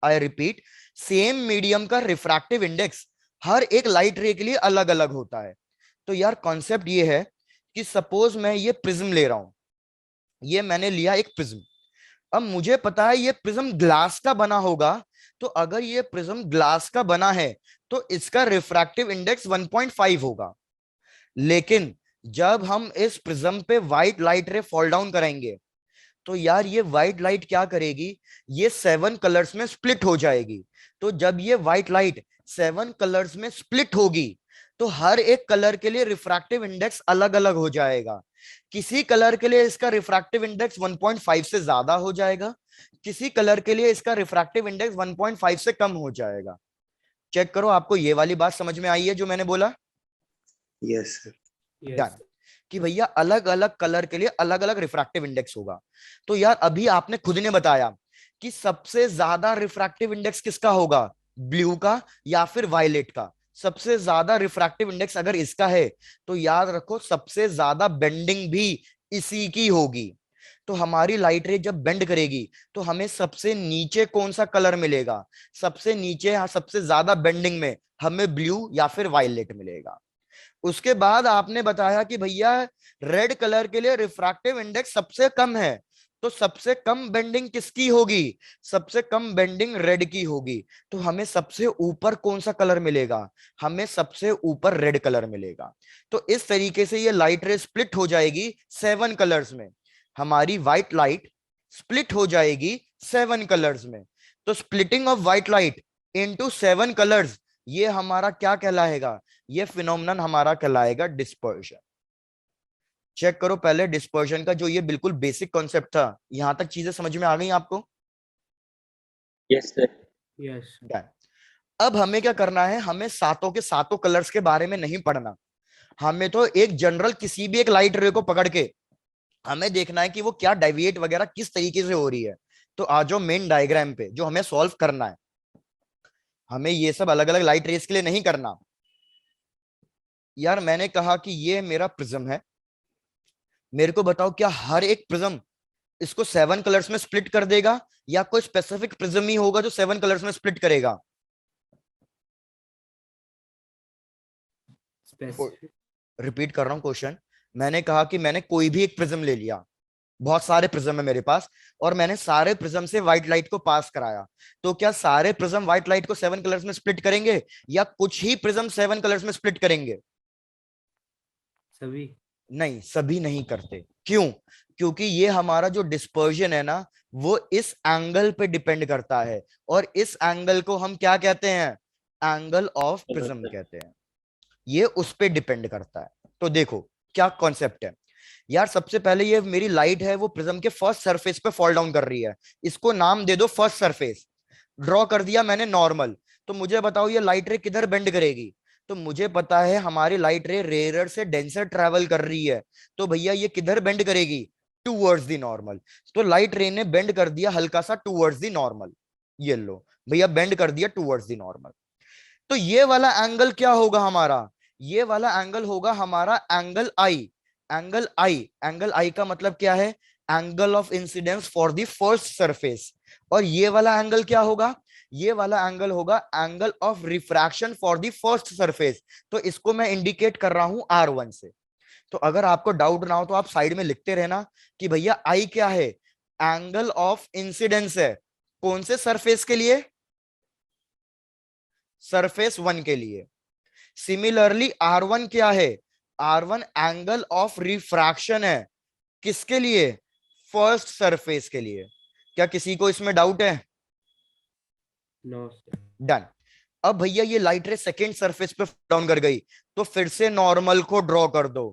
आई रिपीट, सेम मीडियम का रिफ्रैक्टिव इंडेक्स हर एक लाइट रे के लिए अलग अलग होता है। तो यार कॉन्सेप्ट ये है कि सपोज मैं ये प्रिज्म ले रहा हूं, ये मैंने लिया एक प्रिज्म। अब मुझे पता है ये प्रिज्म ग्लास का बना होगा, तो अगर ये प्रिज्म ग्लास का बना है तो इसका रिफ्रैक्टिव इंडेक्स 1.5 होगा। लेकिन जब हम इस प्रिज्म पे व्हाइट लाइट रे फॉल डाउन कराएंगे, तो यार ये व्हाइट लाइट क्या करेगी, ये 7 कलर्स में स्प्लिट हो जाएगी। तो जब ये व्हाइट लाइट 7 कलर्स में स्प्लिट होगी, तो हर एक कलर के लिए रिफ्रैक्टिव इंडेक्स अलग अलग हो जाएगा। किसी कलर के लिए इसका रिफ्रैक्टिव इंडेक्स 1.5 से ज्यादा हो जाएगा, किसी कलर के लिए इसका रिफ्रैक्टिव इंडेक्स 1.5 से कम हो जाएगा। चेक करो, आपको ये वाली बात समझ में आई है जो मैंने बोला? Yes sir. यस कि भैया अलग अलग कलर के लिए अलग अलग रिफ्रैक्टिव इंडेक्स होगा। तो यार अभी आपने खुद ने बताया कि सबसे ज्यादा रिफ्रैक्टिव इंडेक्स किसका होगा, ब्लू का या फिर वायलेट का? सबसे ज्यादा रिफ्रैक्टिव इंडेक्स अगर इसका है, तो याद रखो सबसे ज्यादा बेंडिंग भी इसी की होगी। तो हमारी लाइट रे जब बेंड करेगी, तो हमें सबसे नीचे कौन सा कलर मिलेगा? सबसे नीचे, सबसे ज्यादा बेंडिंग में हमें ब्लू या फिर वायलेट मिलेगा। उसके बाद आपने बताया कि भैया रेड कलर के लिए रिफ्रैक्टिव इंडेक्स सबसे कम है, तो सबसे कम बेंडिंग किसकी होगी? सबसे कम बेंडिंग रेड की होगी। तो हमें सबसे ऊपर कौन सा कलर मिलेगा? हमें सबसे ऊपर रेड कलर मिलेगा। तो इस तरीके से ये लाइट रे स्प्लिट हो जाएगी 7 कलर्स में। हमारी व्हाइट लाइट स्प्लिट हो जाएगी 7 कलर्स में। तो splitting of white light into 7 colours, ये हमारा क्या कहलाएगा? ये फिनोमेनन हमारा कहलाएगा डिस्पर्शन। चेक करो पहले डिस्पर्शन का जो ये बिल्कुल बेसिक कॉन्सेप्ट था, यहां तक चीजें समझ में आ गई आपको? Yes sir. Yes Done. अब हमें क्या करना है, हमें सातों के सातों कलर्स के बारे में नहीं पढ़ना। हमें तो एक जनरल किसी भी एक लाइट रे को पकड़ के हमें देखना है कि वो क्या डेविएट वगैरह किस तरीके से हो रही है। तो आ जाओ मेन डायग्राम पे, जो हमें सॉल्व करना है। हमें ये सब अलग अलग लाइट रेस के लिए नहीं करना। यार मैंने कहा कि ये मेरा प्रिज्म है, मेरे को बताओ क्या हर एक प्रिज्म इसको 7 कलर्स में स्प्लिट कर देगा, या कोई स्पेसिफिक प्रिज्म ही होगा जो 7 कलर्स में स्प्लिट करेगा? स्पेसिफिक रिपीट कर रहा हूं क्वेश्चन। मैंने कहा कि मैंने कोई भी एक प्रिज्म ले लिया, बहुत सारे प्रिज्म है मेरे पास, और मैंने सारे प्रिज्म से व्हाइट लाइट को पास कराया। तो क्या सारे प्रिज्म व्हाइट लाइट को 7 कलर्स में स्प्लिट करेंगे, या कुछ ही प्रिज्म 7 कलर्स में स्प्लिट करेंगे? सभी नहीं, सभी नहीं करते। क्यों? क्योंकि ये हमारा जो डिस्पर्जन है ना, वो इस एंगल पे डिपेंड करता है, और इस एंगल को हम क्या कहते हैं? एंगल ऑफ प्रिज्म कहते हैं। ये उस पे डिपेंड करता है। तो देखो क्या कॉन्सेप्ट है यार। सबसे पहले ये मेरी लाइट है, वो प्रिज्म के फर्स्ट सरफेस पे फॉल डाउन कर रही है, इसको नाम दे दो फर्स्ट सरफेस। ड्रॉ कर दिया मैंने नॉर्मल। तो मुझे बताओ ये लाइट रे किधर बेंड करेगी? तो मुझे पता है हमारी लाइट रे रेयर से डेंसर ट्रैवल कर रही है, तो भैया ये किधर बेंड करेगी? Towards the normal. तो लाइट रे ने बेंड कर दिया हल्का सा टूवर्ड्स द नॉर्मल। ये लो भैया, बेंड कर दिया टूवर्ड्स द नॉर्मल। तो ये वाला एंगल क्या होगा हमारा? ये वाला एंगल होगा हमारा एंगल आई। एंगल आई, एंगल आई का मतलब क्या है? Angle of incidence for the first surface. और ये वाला एंगल क्या होगा? ये वाला एंगल होगा angle of refraction for the first surface. तो इसको मैं इंडिकेट कर रहा हूं R1 से। तो अगर आपको डाउट ना हो तो आप साइड में लिखते रहना कि भैया आई क्या है? एंगल ऑफ इंसिडेंस है। कौन से सरफेस के लिए? सरफेस 1 के लिए। सिमिलरली R1 क्या है? R1 एंगल ऑफ रिफ्रैक्शन है। किसके लिए? फर्स्ट सरफेस के लिए। क्या किसी को इसमें डाउट है? No done. अब भैया ये लाइट रे सेकेंड सरफेस पे डाउन कर गई, तो फिर से नॉर्मल को ड्रॉ कर दो।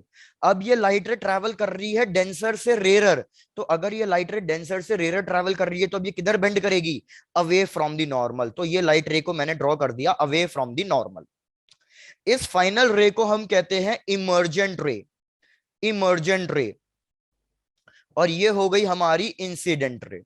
अब ये लाइट रे ट्रैवल कर रही है डेंसर से रेयर। तो अगर ये लाइट रे डेंसर से रेयर ट्रैवल कर रही है, तो अब ये किधर बेंड करेगी? Away from the normal. तो ये लाइट रे को मैंने ड्रॉ कर दिया अवे फ्रॉम द नॉर्मल। इस फाइनल रे को हम कहते हैं इमर्जेंट रे, इमर्जेंट रे, और ये हो गई हमारी इंसिडेंट रे।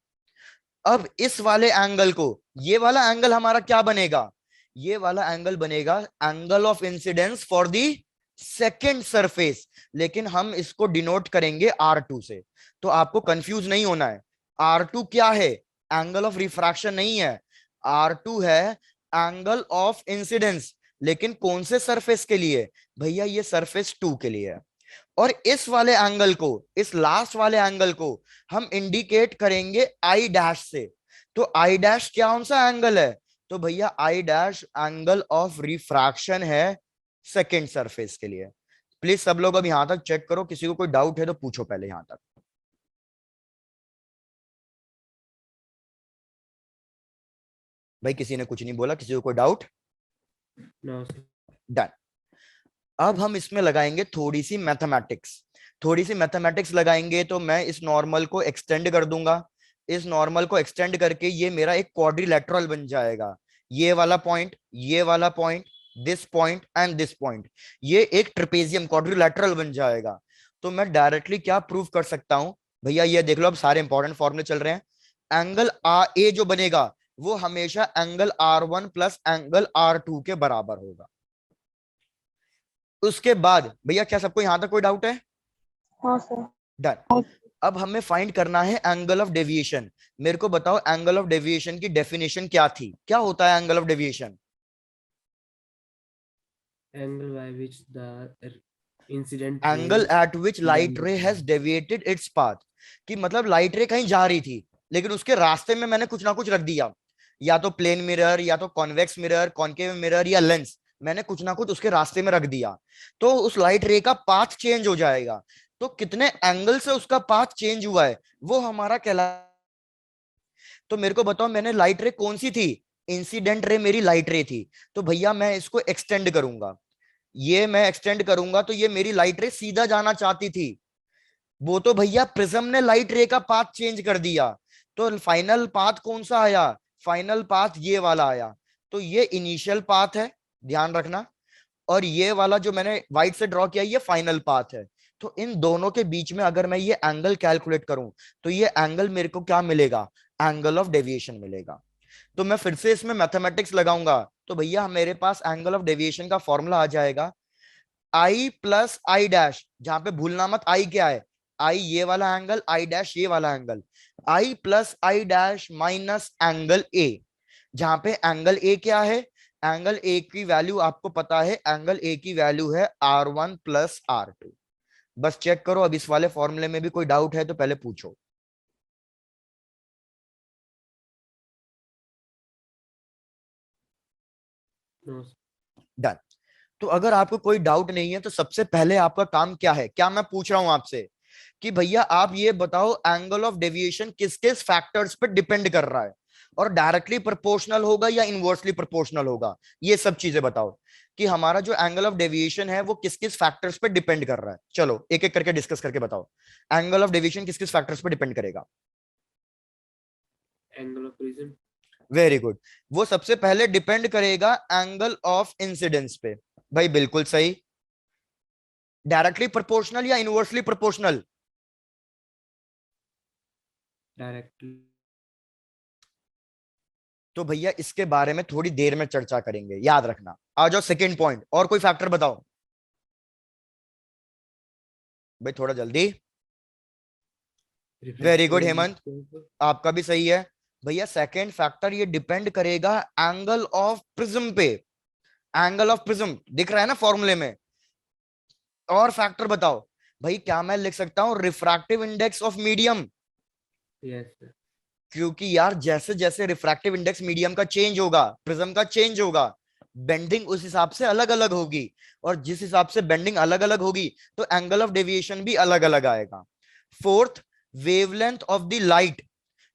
अब इस वाले एंगल को, ये वाला एंगल हमारा क्या बनेगा, ये वाला एंगल बनेगा angle of incidence for the second surface, लेकिन हम इसको डिनोट करेंगे R2 से। तो आपको कंफ्यूज नहीं होना है, R2 क्या है, एंगल ऑफ रिफ्रैक्शन नहीं है, R2 है एंगल ऑफ इंसिडेंस, लेकिन कौन से सरफेस के लिए, भैया ये सरफेस 2 के लिए है। और इस वाले एंगल को, इस लास्ट वाले एंगल को हम इंडिकेट करेंगे आई डैश से। तो आई डैश क्या कौन सा एंगल है, तो भैया I dash angle of refraction है सेकेंड सरफेस के लिए। प्लीज सब लोग अब यहां तक चेक करो, किसी को कोई डाउट है तो पूछो पहले यहां तक। भाई किसी ने कुछ नहीं बोला, किसी को कोई डाउट? No, sir. डन। अब हम इसमें लगाएंगे थोड़ी सी मैथमेटिक्स, थोड़ी सी मैथमेटिक्स लगाएंगे। तो मैं इस नॉर्मल को एक्सटेंड कर दूंगा, इस नॉर्मल को एक्सटेंड करके ये मेरा एक क्वाड्रिलेटरल बन जाएगा। ये वाला पॉइंट, ये वाला point, this point and this point, ये एक ट्रेपेजियम क्वाड्रिलेटरल बन जाएगा। तो मैं डायरेक्टली क्या प्रूव कर सकता हूं, भैया ये देख लो, अब सारे इंपॉर्टेंट फॉर्मूले चल रहे हैं। एंगल ए जो बनेगा वो हमेशा angle R1 plus angle R2 के बराबर होगा। उसके बाद भैया क्या सबको यहां तक कोई डाउट है? हाँ सर। डन। अब हमें फाइंड करना है एंगल ऑफ डेविएशन। मेरे को बताओ एंगल ऑफ डेविएशन की डेफिनेशन क्या थी, क्या होता है angle of deviation? Angle by which the incident angle ray eight which light रे हैज डेविएटेड इट्स पाथ, कि मतलब लाइट रे कहीं जा रही थी, लेकिन उसके रास्ते में मैंने कुछ ना कुछ रख दिया, या तो प्लेन मिरर, या तो कॉन्वेक्स मिरर, कॉनकेव मिरर, या लेंस, मैंने कुछ ना कुछ उसके रास्ते में रख दिया, तो उस लाइट रे का पाथ चेंज हो जाएगा। तो कितने एंगल से उसका पाथ चेंज हुआ है वो हमारा कहला। तो मेरे को बताओ मैंने लाइट रे कौन सी थी, इंसिडेंट रे मेरी लाइट रे थी। तो भैया मैं इसको एक्सटेंड करूंगा, ये मैं एक्सटेंड करूंगा, तो ये मेरी लाइट रे सीधा जाना चाहती थी, वो तो भैया प्रिज्म ने लाइट रे का पाथ चेंज कर दिया। तो फाइनल पाथ कौन सा आया, फाइनल पाथ ये वाला आया। तो ये इनिशियल पाथ है, ध्यान रखना, और ये वाला जो मैंने व्हाइट से ड्रॉ किया ये फाइनल पाथ है। तो इन दोनों के बीच में अगर मैं ये एंगल कैलकुलेट करूं तो ये एंगल मेरे को क्या मिलेगा, एंगल ऑफ डेविएशन मिलेगा। तो मैं फिर से इसमें मैथमेटिक्स लगाऊंगा, तो भैया मेरे पास एंगल ऑफ डेविएशन का फॉर्मूला आ जाएगा आई प्लस आई डैश, जहां पे भूलना मत आई क्या है, आई ये वाला एंगल, आई डैश ये वाला angle, I plus I dash minus angle A, जहां पे एंगल ए क्या है, एंगल ए की वैल्यू आपको पता है, एंगल ए की वैल्यू है R1 प्लस R2। बस चेक करो, अब इस वाले फॉर्मूले में भी कोई डाउट है तो पहले पूछो। No, sir. डन। तो अगर आपको कोई डाउट नहीं है तो सबसे पहले आपका काम क्या है, क्या मैं पूछ रहा हूं आपसे कि भैया आप ये बताओ एंगल ऑफ डेविएशन किस किस फैक्टर्स पे डिपेंड कर रहा है, और डायरेक्टली प्रोपोर्शनल होगा या इनवर्सली प्रोपोर्शनल होगा, ये सब चीजें बताओ कि हमारा जो एंगल ऑफ डेविएशन है वो किस किस फैक्टर्स पे डिपेंड कर रहा है। चलो एक एक करके डिस्कस करके बताओ, एंगल ऑफ डेविएशन किस किस फैक्टर्स पे डिपेंड करेगा। Angle of prism. Very good, वो सबसे पहले डिपेंड करेगा एंगल ऑफ इंसिडेंस पे। भाई बिल्कुल सही। डायरेक्टली प्रोपोर्शनल या इनवर्सली प्रोपोर्शनल? Directly. तो भैया इसके बारे में थोड़ी देर में चर्चा करेंगे, याद रखना। आ जाओ सेकंड पॉइंट, और कोई फैक्टर बताओ भाई थोड़ा जल्दी। वेरी गुड हेमंत, आपका भी सही है। भैया सेकंड फैक्टर ये डिपेंड करेगा एंगल ऑफ प्रिज्म पे, एंगल ऑफ प्रिज्म दिख रहा है ना फॉर्मूले में। और फैक्टर बताओ भाई, क्या मैं लिख सकता हूं refractive index of medium? Yes, sir. क्योंकि यार जैसे जैसे रिफ्रैक्टिव इंडेक्स मीडियम का चेंज होगा, प्रिज्म का चेंज होगा, बेंडिंग उस हिसाब से अलग अलग होगी, और जिस हिसाब से बेंडिंग अलग अलग होगी तो एंगल ऑफ डेविएशन भी अलग अलग आएगा। Fourth, wavelength of the light,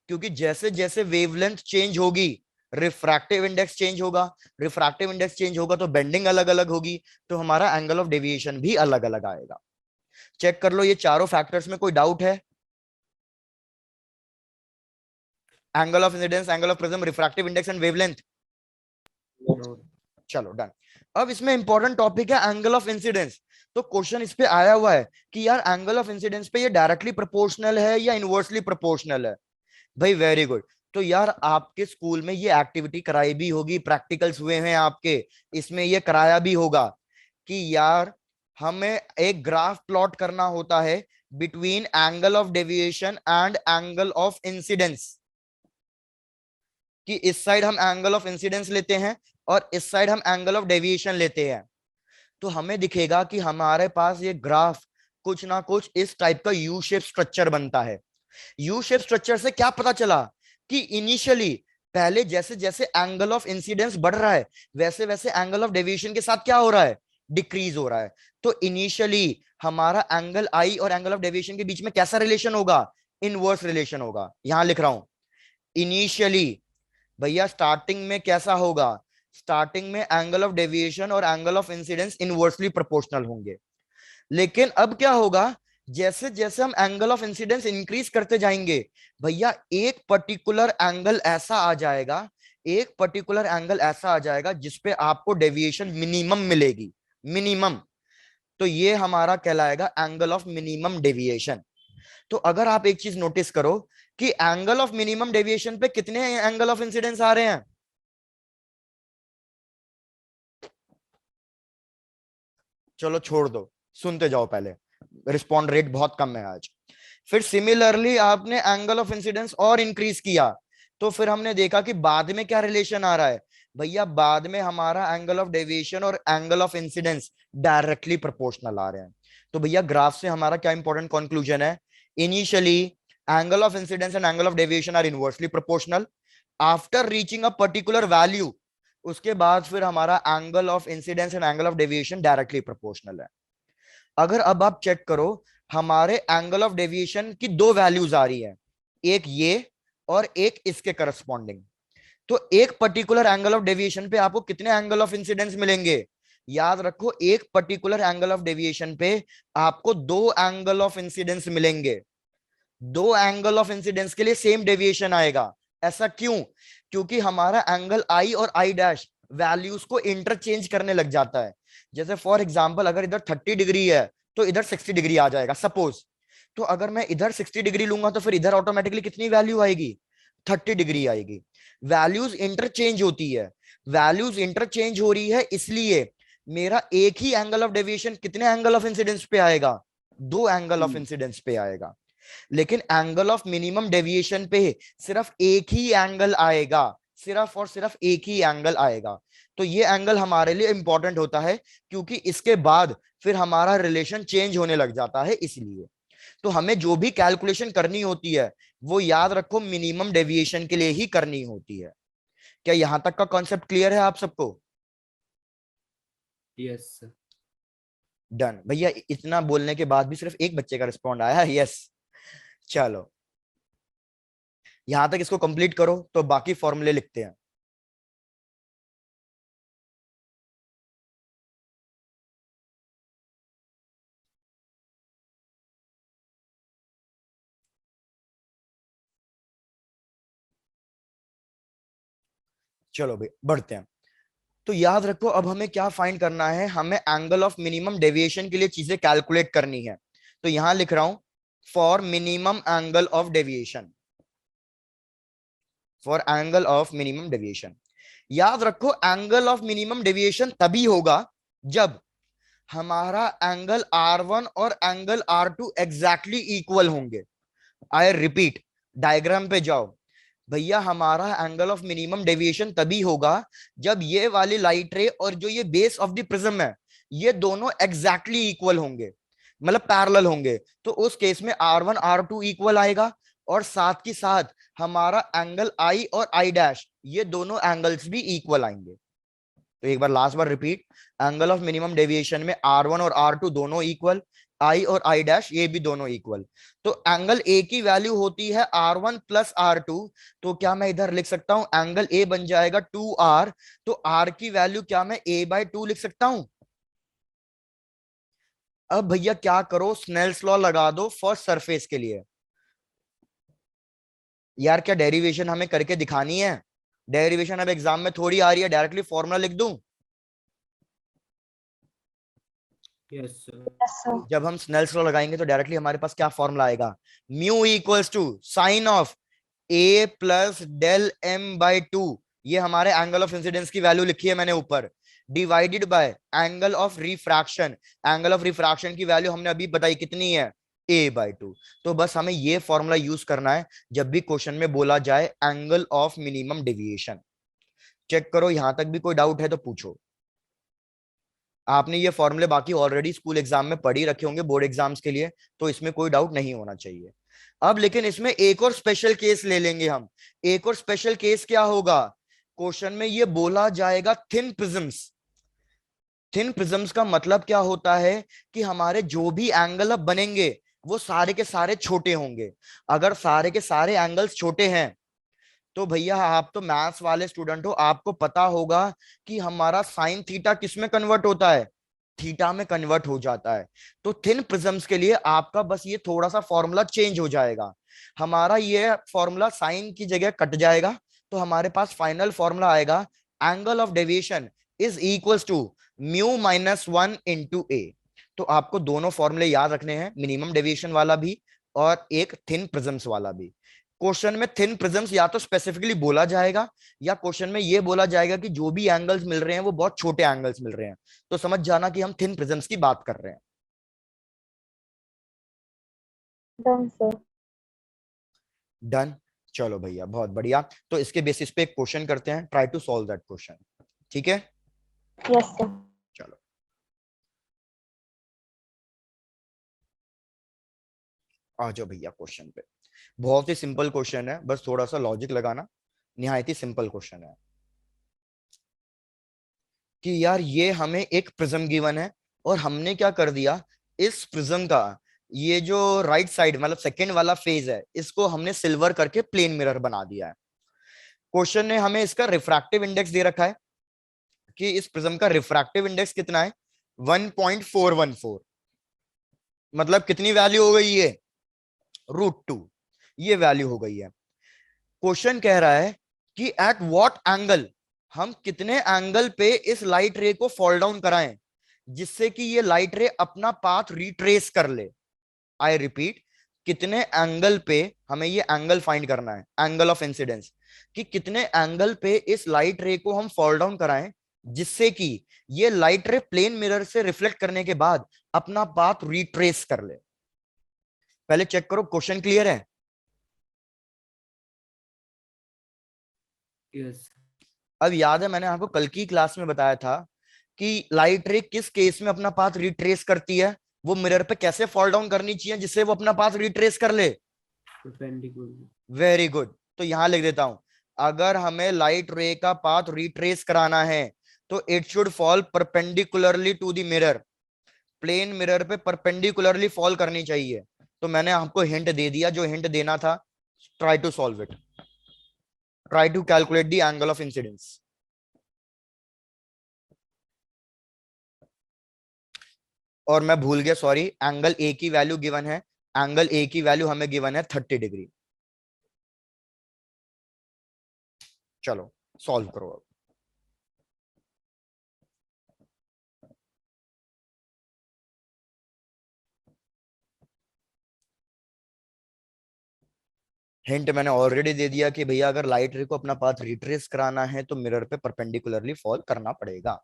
क्योंकि जैसे जैसे वेवलेंथ चेंज होगी रिफ्रैक्टिव इंडेक्स चेंज होगा, रिफ्रैक्टिव इंडेक्स चेंज होगा तो बेंडिंग अलग अलग होगी, तो हमारा एंगल ऑफ डेविएशन भी अलग अलग आएगा। चेक कर लो ये चारों फैक्टर्स में कोई डाउट है? Angle of incidence, angle of prism, refractive index and wavelength. No. चलो डन। अब इसमें इंपॉर्टेंट टॉपिक है एंगल ऑफ इंसिडेंस। तो क्वेश्चन इस पे आया हुआ है कि यार एंगल ऑफ इंसिडेंस पे ये डायरेक्टली प्रोपोर्शनल है या इनवर्सली प्रोपोर्शनल है। भाई वेरी गुड। तो यार आपके स्कूल में ये एक्टिविटी कराई भी होगी, प्रैक्टिकल्स हुए हैं आपके, इसमें ये कराया भी होगा कि यार हमें एक ग्राफ प्लॉट करना होता है between angle of deviation and angle of incidence, कि इस साइड हम एंगल ऑफ इंसिडेंस लेते हैं और इस साइड हम एंगल ऑफ डेविएशन लेते हैं। तो हमें दिखेगा कि हमारे पास ये ग्राफ कुछ ना कुछ इस टाइप का यू शेप स्ट्रक्चर बनता है। यू शेप स्ट्रक्चर से क्या पता चला कि इनिशियली पहले जैसे जैसे एंगल ऑफ इंसिडेंस बढ़ रहा है वैसे वैसे एंगल ऑफ डेविएशन के साथ क्या हो रहा है, डिक्रीज हो रहा है। तो इनिशियली हमारा एंगल आई और एंगल ऑफ डेविएशन के बीच में कैसा रिलेशन होगा, इनवर्स रिलेशन होगा। यहां लिख रहा हूं इनिशियली, भैया स्टार्टिंग में कैसा होगा, स्टार्टिंग में एंगल ऑफ डेविएशन और angle of incidence inversely proportional होंगे। लेकिन अब क्या होगा, जैसे जैसे हम एंगल ऑफ इंसिडेंस इंक्रीज करते जाएंगे भैया एक पर्टिकुलर एंगल ऐसा आ जाएगा, एक पर्टिकुलर एंगल ऐसा आ जाएगा जिसपे आपको डेविएशन मिनिमम मिलेगी, मिनिमम। तो ये हमारा कहलाएगा एंगल ऑफ मिनिमम डेविएशन। तो अगर आप एक चीज नोटिस करो कि एंगल ऑफ मिनिमम डेविएशन पे कितने एंगल ऑफ इंसिडेंस आ रहे हैं, चलो छोड़ दो, सुनते जाओ पहले, रिस्पॉन्ड रेट बहुत कम है आज। फिर सिमिलरली आपने एंगल ऑफ इंसिडेंस और इंक्रीज किया, तो फिर हमने देखा कि बाद में क्या रिलेशन आ रहा है, भैया बाद में हमारा एंगल ऑफ डेविएशन और angle of incidence directly proportional आ रहे हैं। तो भैया ग्राफ से हमारा क्या इंपॉर्टेंट कंक्लूजन है, initially angle of incidence and angle of deviation are inversely proportional, after reaching a particular value उसके बाद फिर हमारा angle of incidence and angle of deviation directly proportional है। अगर अब आप चेक करो हमारे एंगल ऑफ डेविएशन की दो वैल्यूज आ रही है, एक ये और एक इसके करस्पॉन्डिंग। तो एक पर्टिकुलर एंगल ऑफ डेविएशन पे आपको कितने एंगल ऑफ इंसिडेंस मिलेंगे, याद रखो एक पर्टिकुलर एंगल ऑफ डेविएशन पे आपको दो एंगल ऑफ इंसिडेंस मिलेंगे। दो एंगल ऑफ इंसिडेंस के लिए सेम डेविएशन आएगा। ऐसा क्यों, क्योंकि हमारा एंगल आई और आई डैश वैल्यूज को इंटरचेंज करने लग जाता है। जैसे फॉर एग्जांपल अगर इधर 30 डिग्री है तो इधर 60 डिग्री आ जाएगा सपोज। तो अगर मैं इधर 60 डिग्री लूंगा तो फिर इधर ऑटोमेटिकली कितनी वैल्यू आएगी, 30 डिग्री आएगी। वैल्यूज इंटरचेंज होती है, वैल्यूज इंटरचेंज हो रही है, इसलिए मेरा एक ही एंगल ऑफ डेविएशन कितने एंगल ऑफ इंसिडेंस पे आएगा, दो एंगल ऑफ इंसिडेंस पे आएगा। लेकिन एंगल ऑफ मिनिमम डेविएशन पे सिर्फ एक ही एंगल आएगा, सिर्फ और सिर्फ एक ही एंगल आएगा। तो ये एंगल हमारे लिए इंपॉर्टेंट होता है क्योंकि इसके बाद फिर हमारा रिलेशन चेंज होने लग जाता है। इसलिए तो हमें जो भी कैलकुलेशन करनी होती है वो याद रखो मिनिमम डेविएशन के लिए ही करनी होती है। क्या यहां तक का कॉन्सेप्ट क्लियर है आप सबको? Yes sir. डन। भैया इतना बोलने के बाद भी सिर्फ एक बच्चे का रिस्पॉन्ड आया है, यस। चलो यहां तक इसको कंप्लीट करो तो बाकी फॉर्मूले लिखते हैं। चलो भाई बढ़ते हैं। तो याद रखो अब हमें क्या फाइंड करना है, हमें एंगल ऑफ मिनिमम डेविएशन के लिए चीजें कैलकुलेट करनी है। तो यहां लिख रहा हूं for minimum angle of deviation, for angle of minimum deviation. याद रखो एंगल ऑफ मिनिमम डेविएशन तभी होगा जब हमारा एंगल R1 और एंगल R2 एग्जैक्टली इक्वल होंगे। आई रिपीट, डायग्राम पे जाओ भैया, हमारा एंगल ऑफ मिनिमम डेविएशन तभी होगा जब ये वाली लाइट रे और जो ये बेस ऑफ द प्रिज्म है ये दोनों एग्जैक्टली इक्वल होंगे, मतलब पैरेलल होंगे। तो उस केस में R1 R2 इक्वल आएगा और साथ की साथ हमारा एंगल आई और आई डैश ये दोनों एंगल्स भी इक्वल आएंगे। तो एक बार लास्ट बार repeat, angle of minimum deviation में R1 और R2 दोनों इक्वल, आई और आई डैश ये भी दोनों इक्वल। तो एंगल ए की वैल्यू होती है R1 प्लस R2। तो क्या मैं इधर लिख सकता हूं एंगल ए बन जाएगा 2R, तो R की वैल्यू क्या मैं a/2 लिख सकता हूं। अब भैया क्या करो, स्नेल्स लॉ लगा दो फर्स्ट सरफेस के लिए। यार क्या डेरिवेशन हमें करके दिखानी है, डेरिवेशन अब एग्जाम में थोड़ी आ रही है, डायरेक्टली फॉर्मूला लिख दूं। Yes, sir. Yes, sir. जब हम स्नेल्स लॉ लगाएंगे तो डायरेक्टली हमारे पास क्या फॉर्मूला आएगा, mu equals to sine of A plus del M by two, ये हमारे एंगल ऑफ इंसिडेंस की वैल्यू लिखी है मैंने ऊपर, divided by angle of refraction, angle of refraction की वैल्यू हमने अभी बताई कितनी है, ए बाई टू। तो बस हमें ये फॉर्मूला यूज करना है जब भी क्वेश्चन में बोला जाए angle of minimum deviation. Check करो यहां तक भी कोई डाउट है तो पूछो। आपने ये फॉर्मूले बाकी ऑलरेडी स्कूल एग्जाम में पढ़ ही रखे होंगे बोर्ड एग्जाम्स के लिए, तो इसमें कोई डाउट नहीं होना चाहिए। अब लेकिन इसमें एक और स्पेशल केस ले लेंगे हम। एक और स्पेशल केस क्या होगा, क्वेश्चन में ये बोला जाएगा थिन प्रिज्म्स। थिन प्रिज्म्स का मतलब क्या होता है कि हमारे जो भी एंगल अब बनेंगे वो सारे के सारे छोटे होंगे। अगर सारे के सारे एंगल्स छोटे हैं तो भैया आप तो मैथ्स वाले स्टूडेंट हो, आपको पता होगा कि हमारा साइन थीटा किस में कन्वर्ट होता है, थीटा में कन्वर्ट हो जाता है। तो थिन प्रिज्म्स के लिए आपका बस ये थोड़ा सा फॉर्मूला चेंज हो जाएगा, हमारा ये फॉर्मूला साइन की जगह कट जाएगा, तो हमारे पास फाइनल फॉर्मूला आएगा angle of deviation is equals to mu minus 1 into A. तो आपको दोनों फॉर्मूले याद रखने हैं, मिनिमम डेविएशन वाला भी और एक थिन प्रिज्म्स वाला भी। क्वेश्चन में थिन प्रिज्म्स या तो स्पेसिफिकली बोला जाएगा या क्वेश्चन में ये बोला जाएगा कि जो भी एंगल्स मिल रहे हैं वो बहुत छोटे एंगल्स मिल रहे हैं, तो समझ जाना कि हम थिन प्रिज्म्स की बात कर रहे हैं। Done, sir. डन, चलो भैया बहुत बढ़िया। तो इसके बेसिस पे एक क्वेश्चन करते हैं, try to solve that question, ठीक है? Yes, sir. चलो आ जाओ भैया क्वेश्चन पे। बहुत ही सिंपल क्वेश्चन है, बस थोड़ा सा लॉजिक लगाना, निहायत ही सिंपल क्वेश्चन है कि यार ये हमें एक प्रिज्म गिवन है और हमने क्या कर दिया, इस प्रिज्म का ये जो राइट साइड मतलब सेकंड वाला फेज है इसको हमने सिल्वर करके प्लेन मिरर बना दिया है। क्वेश्चन ने हमें इसका रिफ्रैक्टिव इंडेक्स दे रखा है कि इस प्रिज्म का रिफ्रैक्टिव इंडेक्स कितना है, 1.414, मतलब कितनी वैल्यू हो गई ये, √2, ये वैल्यू हो गई है। क्वेश्चन कह रहा है कि एट व्हाट एंगल, हम कितने एंगल पे इस लाइट रे को फॉल डाउन कराएं जिससे कि ये लाइट रे अपना पाथ रिट्रेस कर ले। आई रिपीट, कितने एंगल पे हमें ये एंगल फाइंड करना है, एंगल ऑफ इंसिडेंस, कि कितने एंगल पे इस लाइट रे को हम फॉल डाउन कराएं जिससे कि ये लाइट रे प्लेन मिरर से रिफ्लेक्ट करने के बाद अपना पाथ रिट्रेस कर ले। पहले चेक करो क्वेश्चन क्लियर है? Yes. अब याद है मैंने आपको कल की क्लास में बताया था कि लाइट रे किस केस में अपना पाथ रिट्रेस करती है, वो मिरर पे कैसे फॉल डाउन करनी चाहिए जिससे वो अपना पाथ रिट्रेस कर ले। Perpendicular. वेरी गुड, तो यहां लिख देता हूं, अगर हमें लाइट रे का पाथ रिट्रेस कराना है तो it should fall perpendicularly to the mirror, plane mirror पे परपेंडिकुलरली फॉल करनी चाहिए। तो मैंने आपको हिंट दे दिया जो हिंट देना था, try to solve it, try to calculate the angle of incidence. और मैं भूल गया, सॉरी, एंगल ए की वैल्यू गिवन है, एंगल ए की वैल्यू हमें गिवन है 30 डिग्री। चलो सॉल्व करो अब। हिंट मैंने ऑलरेडी दे दिया कि भैया अगर लाइट रे को अपना पाथ रिट्रेस कराना है तो मिरर पे परपेंडिकुलरली फॉल करना पड़ेगा।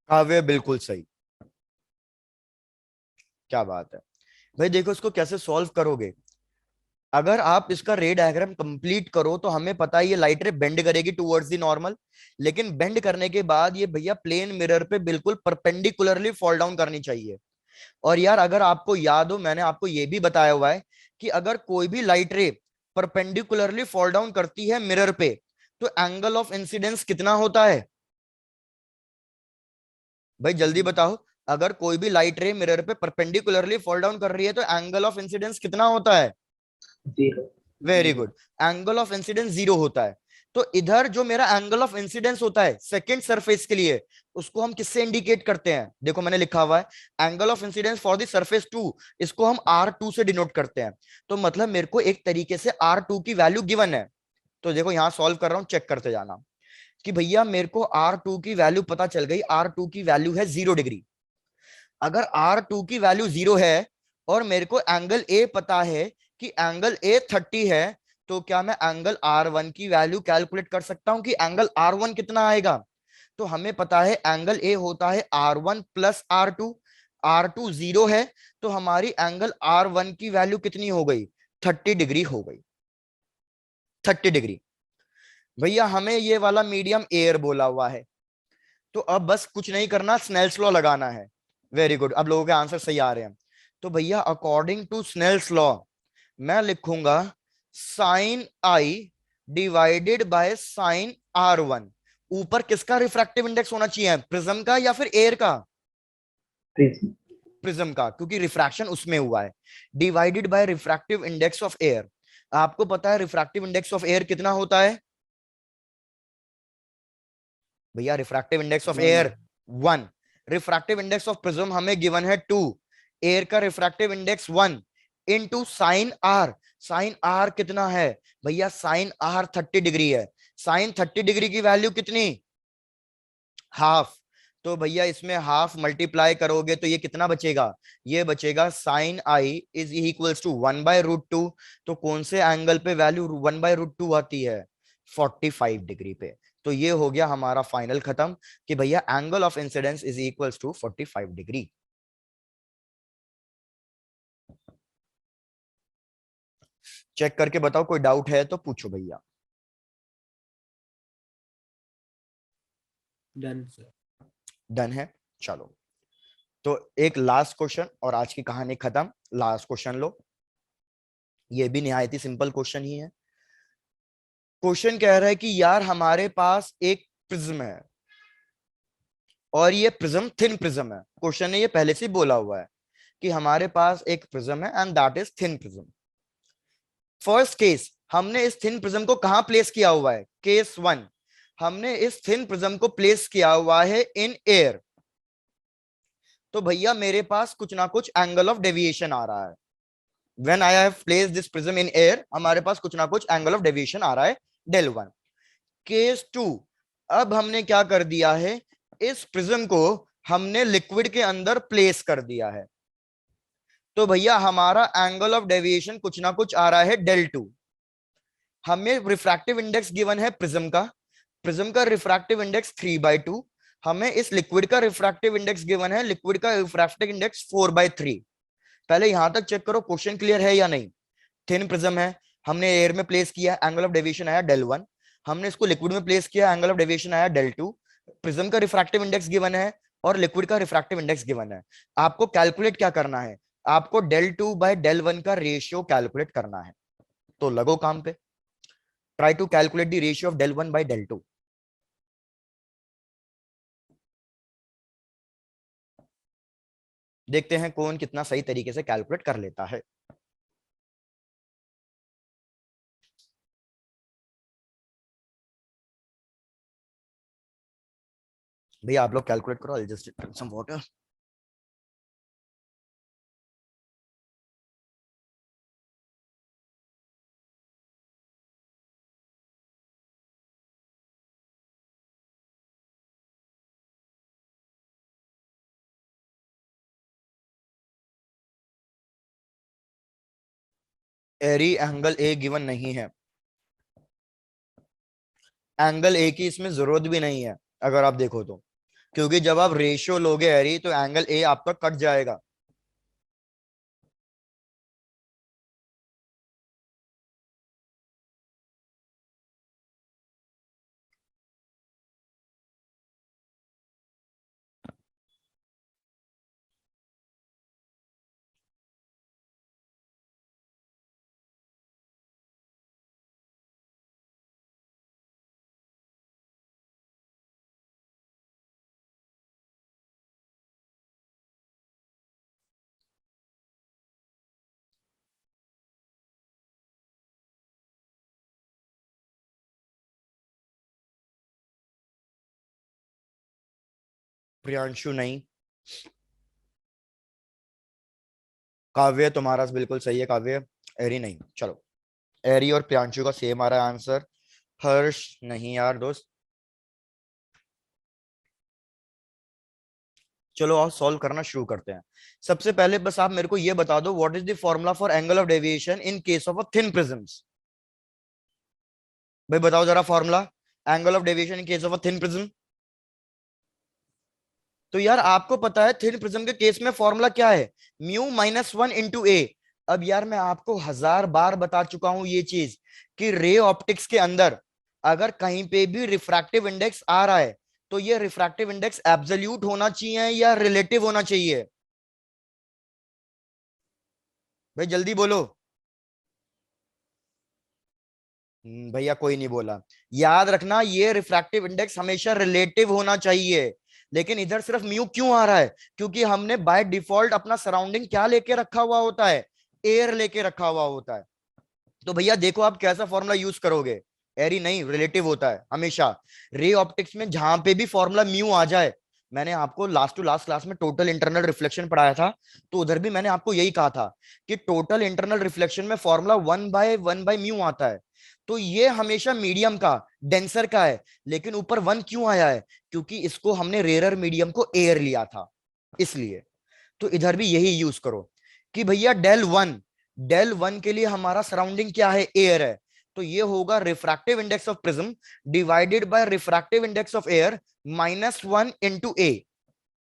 काव्य बिल्कुल सही, क्या बात है भाई। देखो इसको कैसे सॉल्व करोगे, अगर आप इसका रे डायग्राम कंप्लीट करो तो हमें पता है ये लाइट रे बेंड करेगी टुवर्ड्स द नॉर्मल, लेकिन बेंड करने के बाद ये भैया प्लेन मिरर पे बिल्कुल परपेंडिकुलरली फॉल डाउन करनी चाहिए। और यार अगर आपको याद हो मैंने आपको ये भी बताया हुआ है कि अगर कोई भी लाइट रे परपेंडिकुलरली फॉल डाउन करती है मिरर पे तो एंगल ऑफ इंसिडेंस कितना होता है भाई, जल्दी बताओ। अगर कोई भी लाइट रे मिरर पे परपेंडिकुलरली फॉल डाउन कर रही है तो एंगल ऑफ इंसिडेंस कितना होता है? 0। Very good, angle of incidence 0 होता है। तो इधर जो मेरा एंगल ऑफ इंसिडेंस होता है सेकंड सरफेस के लिए, उसको हम किससे इंडिकेट करते हैं? देखो मैंने लिखा हुआ है angle of incidence for the surface 2, इसको हम R2 से डिनोट करते हैं। तो मतलब मेरे को एक तरीके से R2 की वैल्यू गिवन है। तो देखो यहां सॉल्व कर रहा हूं, चेक करते जाना कि भैया मेरे को R2 की वैल्यू पता चल गई। R2 की वैल्यू है 0 डिग्री। अगर R2 की वैल्यू 0 है और मेरे को एंगल ए पता है कि एंगल ए 30 है, तो क्या मैं एंगल R1 की वैल्यू कैलकुलेट कर सकता हूं कि एंगल R1 कितना आएगा? तो हमें पता है एंगल ए होता है R1 प्लस R2। R2 0 है, तो हमारी एंगल R1 की वैल्यू कितनी हो गई? 30 डिग्री हो गई। 30 डिग्री। भैया हमें ये वाला मीडियम एयर बोला हुआ है, तो अब बस कुछ नहीं करना, स्नेल्स लॉ लगाना है। वेरी गुड, अब लोगों के आंसर सही आ रहे हैं। तो भैया अकॉर्डिंग टू स्नेल्स लॉ मैं लिखूंगा sine I divided by sine R1। ऊपर किसका रिफ्रैक्टिव इंडेक्स होना चाहिए, प्रिज्म का या फिर एयर का? प्रिज्म। प्रिज्म का, क्योंकि रिफ्रैक्शन उसमें हुआ है। Divided by refractive index of air. आपको पता है रिफ्रैक्टिव इंडेक्स ऑफ एयर कितना होता है भैया? Refractive index of 1। Air 1। Refractive index of prism हमें गिवन है 2। एयर का refractive index 1 into sine R. Sine R कितना है भैया? साइन आर 30 डिग्री है। साइन 30 डिग्री की वैल्यू कितनी? हाफ। तो भैया इसमें हाफ मल्टीप्लाई करोगे तो ये कितना बचेगा? ये बचेगा sine I is equals to 1/√2। तो कौन से एंगल पे वैल्यू 1/√2 आती है? 45 डिग्री पे। तो ये हो गया हमारा फाइनल खत्म कि भैया angle of incidence is equals to 45 degree. चेक करके बताओ, कोई डाउट है तो पूछो भैया। Done sir. डन है, चलो। तो एक लास्ट क्वेश्चन और आज की कहानी खत्म। लास्ट क्वेश्चन लो, ये भी निहायत ही सिंपल क्वेश्चन ही है। क्वेश्चन कह रहा है कि यार हमारे पास एक प्रिज्म है और ये प्रिज्म थिन प्रिज्म है। क्वेश्चन ने ये पहले से ही बोला हुआ है कि हमारे पास एक प्रिज्म है and that is thin prism. First case, हमने इस थिन प्रिज्म को कहां प्लेस किया हुआ है? केस 1, हमने इस थिन प्रिज्म को प्लेस किया हुआ है इन एयर। तो भैया मेरे पास कुछ ना कुछ एंगल ऑफ डेविएशन आ रहा है। When I have placed this prism in air, हमारे पास कुछ ना कुछ एंगल ऑफ डेविएशन आ रहा है, del1। केस 2, अब हमने क्या कर दिया है, इस प्रिज्म को हमने लिक्विड के अंदर प्लेस कर दिया है। तो भैया हमारा एंगल ऑफ डेविएशन कुछ ना कुछ आ रहा है del2। हमें रिफ्रैक्टिव इंडेक्स गिवन है प्रिज्म का। प्रिज्म का रिफ्रैक्टिव इंडेक्स 3/2। हमें इस लिक्विड का रिफ्रैक्टिव इंडेक्स गिवन है, लिक्विड का रिफ्रैक्टिव इंडेक्स 4/3। पहले यहां तक चेक करो क्वेश्चन क्लियर है या नहीं। थिन प्रिज्म है, हमने एयर में प्लेस किया, एंगल ऑफ डेविएशन आया del1। हमने इसको लिक्विड में प्लेस किया, एंगल ऑफ डेविएशन आया del2। प्रिज्म का रिफ्रैक्टिव इंडेक्स गिवन है और लिक्विड का रिफ्रैक्टिव इंडेक्स गिवन है। आपको कैलकुलेट क्या करना है? आपको del2/del1 का रेशियो कैलकुलेट करना है। तो लगो काम पे, try to calculate the ratio of del1/del2। देखते हैं कौन कितना सही तरीके से कैलकुलेट कर लेता है। भैया आप लोग कैलकुलेट करो, I just drink some water. एरी एंगल ए गिवन नहीं है, एंगल ए की इसमें जरूरत भी नहीं है अगर आप देखो तो, क्योंकि जब आप रेशियो लोगे एरी तो एंगल ए आपका कट जाएगा। प्रियांशु नहीं। काव्य तुम्हारा बिल्कुल सही है काव्य। एरी नहीं। चलो, एरी और प्रियांशु का सेम आ रहा है आंसर। हर्ष नहीं यार दोस्त। चलो आप सॉल्व करना शुरू करते हैं। सबसे पहले बस आप मेरे को ये बता दो, what is the formula for angle of deviation in case of a thin prisms. भाई बताओ जरा formula, angle of deviation in case of a thin prism. तो यार आपको पता है थिन प्रिज्म के केस में फॉर्मूला क्या है, म्यू -1 इंटू ए। अब यार मैं आपको 1000 बार बता चुका हूं ये चीज कि रे ऑप्टिक्स के अंदर अगर कहीं पे भी रिफ्रैक्टिव इंडेक्स आ रहा है तो ये रिफ्रैक्टिव इंडेक्स एब्सोल्यूट होना चाहिए या रिलेटिव होना चाहिए। भाई जल्दी बोलो। भैया कोई नहीं बोला। याद रखना ये रिफ्रैक्टिव इंडेक्स हमेशा रिलेटिव होना चाहिए। लेकिन इधर सिर्फ म्यू क्यों आ रहा है, क्योंकि हमने बाय डिफॉल्ट अपना सराउंडिंग क्या लेके रखा हुआ होता है, एयर लेके रखा हुआ होता है। तो भैया देखो आप कैसा फॉर्मूला यूज करोगे, एरी नहीं रिलेटिव होता है हमेशा। रे ऑप्टिक्स में जहां पे भी फॉर्मूला म्यू आ जाए, मैंने आपको लास्ट टू लास्ट क्लास में टोटल इंटरनल रिफ्लेक्शन पढ़ाया था, तो उधर भी मैंने आपको यही कहा था कि टोटल इंटरनल रिफ्लेक्शन में फॉर्मूला 1/1 म्यू आता है। तो ये हमेशा मीडियम का डेंसर का है, लेकिन ऊपर 1 क्यों आया है, क्योंकि इसको हमने रेयर मीडियम को एयर लिया था इसलिए। तो इधर भी यही यूज करो कि भैया डेल वन के लिए हमारा सराउंडिंग क्या है, एयर है। तो ये होगा refractive index of prism divided by refractive index of air -1 into A,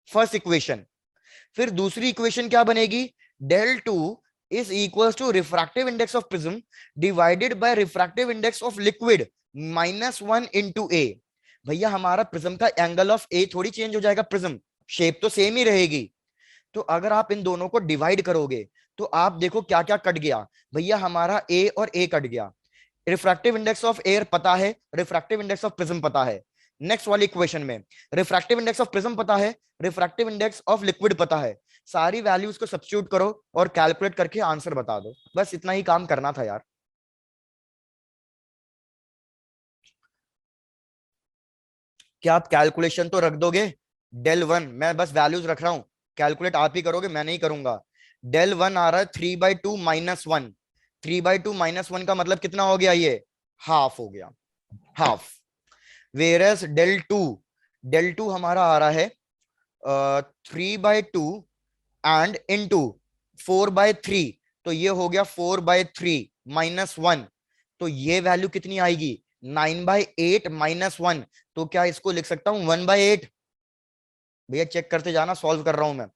first equation. फिर दूसरी इक्वेशन क्या बनेगी, del2 is equals to refractive index of prism divided by refractive index of liquid -1 into a। भैया हमारा प्रिज्म का एंगल ऑफ ए थोड़ी चेंज हो जाएगा, प्रिज्म शेप तो सेम ही रहेगी। तो अगर आप इन दोनों को डिवाइड करोगे तो आप देखो क्या क्या कट गया, भैया हमारा ए और ए कट गया। रिफ्रैक्टिव इंडेक्स ऑफ एयर पता है, रिफ्रैक्टिव इंडेक्स ऑफ प्रिज्म पता है। नेक्स्ट वाली इक्वेशन में रिफ्रैक्टिव इंडेक्स ऑफ प्रिज्म पता है, रिफ्रैक्टिव इंडेक्स ऑफ लिक्विड पता है। सारी वैल्यूज को सब्स्टिट्यूट करो और कैलकुलेट करके आंसर बता दो, बस इतना ही काम करना था यार। क्या आप कैलकुलेशन तो रख दोगे, del1 मैं बस वैल्यूज रख रहा हूं, कैलकुलेट आप ही करोगे, मैं नहीं करूंगा। del1 आ रहा है 3/2 -1, 3/2 -1 का मतलब कितना हो गया, ये हाफ हो गया, हाफ। वेरस del2 हमारा आ रहा है 3/2 एंड इंटू 4/3, तो ये हो गया 4/3 -1, तो ये वैल्यू कितनी आएगी 9/8 -1। तो क्या इसको लिख सकता हूं 1/8, भैया चेक करते जाना, सॉल्व कर रहा हूं मैं।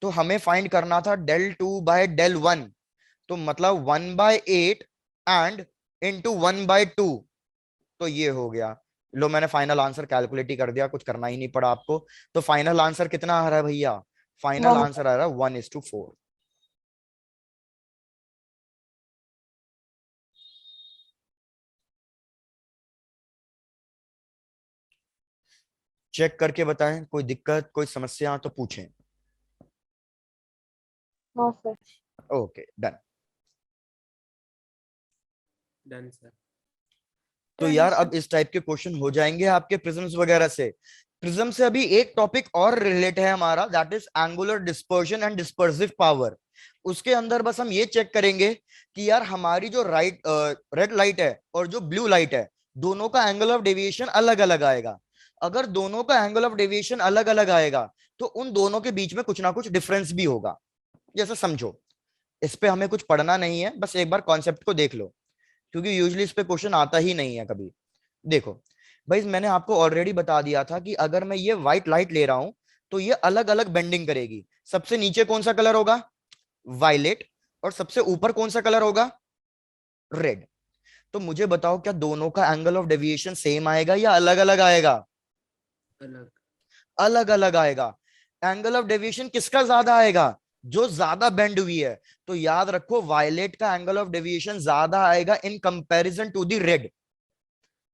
तो हमें फाइंड करना था del2/del1, तो मतलब 1/8 एंड इंटू 1/2, तो ये हो गया। लो मैंने फाइनल आंसर कैलकुलेट ही कर दिया, कुछ करना ही नहीं पड़ा आपको। तो फाइनल आंसर कितना आ रहा है भैया, फाइनल आंसर आ रहा है 1:4। चेक करके बताएं, कोई दिक्कत कोई समस्या तो पूछें। No sir. Okay done. Done sir. तो यार अब इस टाइप के क्वेश्चन हो जाएंगे आपके प्रिज्म्स वगैरह से। प्रिज्म से अभी एक टॉपिक और रिलेट है हमारा, that is angular dispersion and dispersive power. उसके अंदर बस हम ये चेक करेंगे कि यार हमारी जो रेड लाइट है और जो ब्लू लाइट है, दोनों का एंगल ऑफ डेविएशन अलग अलग आएगा। अगर दोनों का एंगल ऑफ डेविएशन अलग अलग आएगा तो उन दोनों के बीच में कुछ ना कुछ डिफरेंस भी होगा। जैसे समझो, इस पे हमें कुछ पढ़ना नहीं है, बस एक बार कॉन्सेप्ट को देख लो, क्योंकि यूजुअली इस पे क्वेश्चन आता ही नहीं है कभी। देखो भाई मैंने आपको ऑलरेडी बता दिया था कि अगर मैं ये व्हाइट लाइट ले रहा हूं तो ये अलग अलग बेंडिंग करेगी। सबसे नीचे कौन सा कलर होगा, वायलेट, और सबसे ऊपर कौन सा कलर होगा, रेड। तो मुझे बताओ क्या दोनों का एंगल ऑफ डेविएशन सेम आएगा या अलग अलग आएगा, अलग अलग अलग आएगा। एंगल ऑफ डेविएशन किसका ज्यादा आएगा, जो ज्यादा बेंड हुई है। तो याद रखो वायलेट का एंगल ऑफ डेविएशन ज्यादा आएगा in comparison to the red.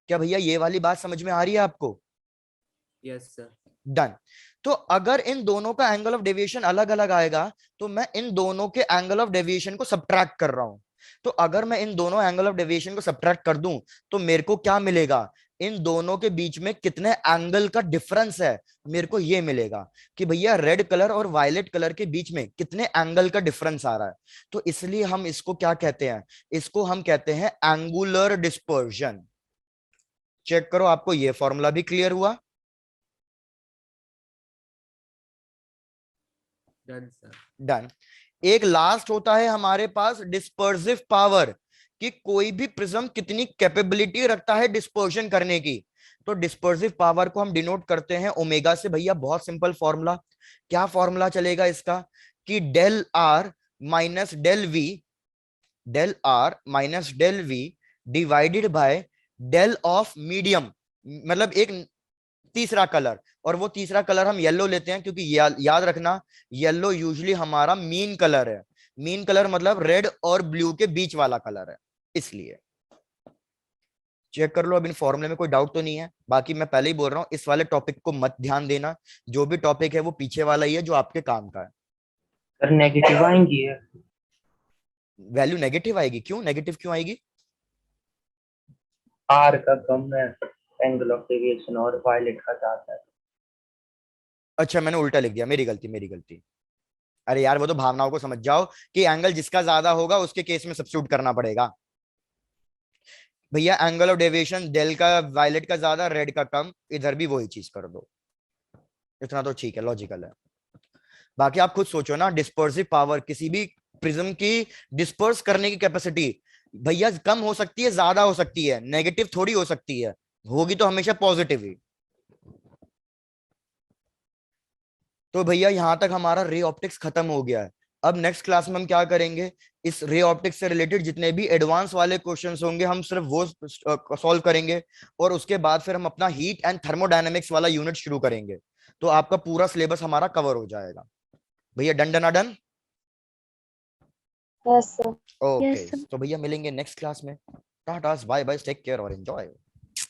क्या भैया ये वाली बात समझ में आ रही है आपको, यस सर। डन। तो अगर इन दोनों का एंगल ऑफ डेविएशन अलग अलग आएगा तो मैं इन दोनों के एंगल ऑफ डेविएशन को सब्ट्रैक्ट कर रहा हूं। तो अगर मैं इन दोनों एंगल ऑफ डेविएशन को सब्ट्रैक्ट कर दूं तो मेरे को क्या मिलेगा, इन दोनों के बीच में कितने एंगल का डिफरेंस है, मेरे को ये मिलेगा कि भैया रेड कलर और वायलेट कलर के बीच में कितने एंगल का डिफरेंस आ रहा है। तो इसलिए हम इसको क्या कहते हैं, इसको हम कहते हैं एंगुलर डिस्पर्जन। चेक करो, आपको ये फॉर्मूला भी क्लियर हुआ? Done sir. डन। एक लास्ट होता है हमारे पास डिस्पर्सिव पावर, कि कोई भी प्रिज्म कितनी कैपेबिलिटी रखता है डिस्पर्शन करने की। तो डिस्पर्सिव पावर को हम डिनोट करते हैं ओमेगा से। भैया बहुत सिंपल फॉर्मूला, क्या फॉर्मूला चलेगा इसका, कि del R minus del V, del R minus del V divided by del of medium, मतलब एक तीसरा कलर, और वो तीसरा कलर हम येलो लेते हैं क्योंकि याद रखना येलो यूजुअली हमारा मीन कलर है। मीन कलर मतलब रेड और ब्लू के बीच वाला कलर है, इसलिए चेक कर लो। अब इन फॉर्मूले में कोई डाउट तो नहीं है? बाकी मैं पहले ही बोल रहा हूं, इस वाले टॉपिक को मत ध्यान देना, जो भी टॉपिक है वो पीछे वाला ही है जो आपके काम का है। सर नेगेटिव आएंगी है, वैल्यू नेगेटिव आएगी? क्यों नेगेटिव क्यों आएगी? आर का कम है एंगल ऑफ डेविएशन और वायलेट का ज्यादा है। अच्छा मैंने उल्टा लिख दिया, मेरी गलती मेरी गलती। अरे यार वो तो भावनाओं को समझ जाओ कि एंगल जिसका ज्यादा होगा उसके केस में सब्स्टिट्यूट करना पड़ेगा। भैया एंगल ऑफ डेविएशन डेल का वायलेट का ज्यादा, रेड का कम, इधर भी वही चीज कर दो, इतना तो ठीक है, लॉजिकल है। बाकी आप खुद सोचो ना, डिस्पर्सिव पावर, किसी भी प्रिज्म की डिस्पर्स करने की कैपेसिटी भैया कम हो सकती है, ज्यादा हो सकती है, नेगेटिव थोड़ी हो सकती है, होगी तो हमेशा पॉजिटिव ही। तो भैया यहां तक हमारा रे ऑप्टिक्स खत्म हो गया है। अब नेक्स्ट क्लास में हम क्या करेंगे, इस रे ऑप्टिक्स से रिलेटेड जितने भी एडवांस वाले क्वेश्चंस होंगे हम सिर्फ वो सॉल्व करेंगे, और उसके बाद फिर हम अपना हीट एंड थर्मोडायनेमिक्स वाला यूनिट शुरू करेंगे। तो आपका पूरा सिलेबस हमारा कवर हो जाएगा। भैया done done done? Yes, sir. Okay Yes, sir. तो भैया मिलेंगे नेक्स्ट क्लास में। टाटा बाय बाय, टेक केयर और एंजॉय।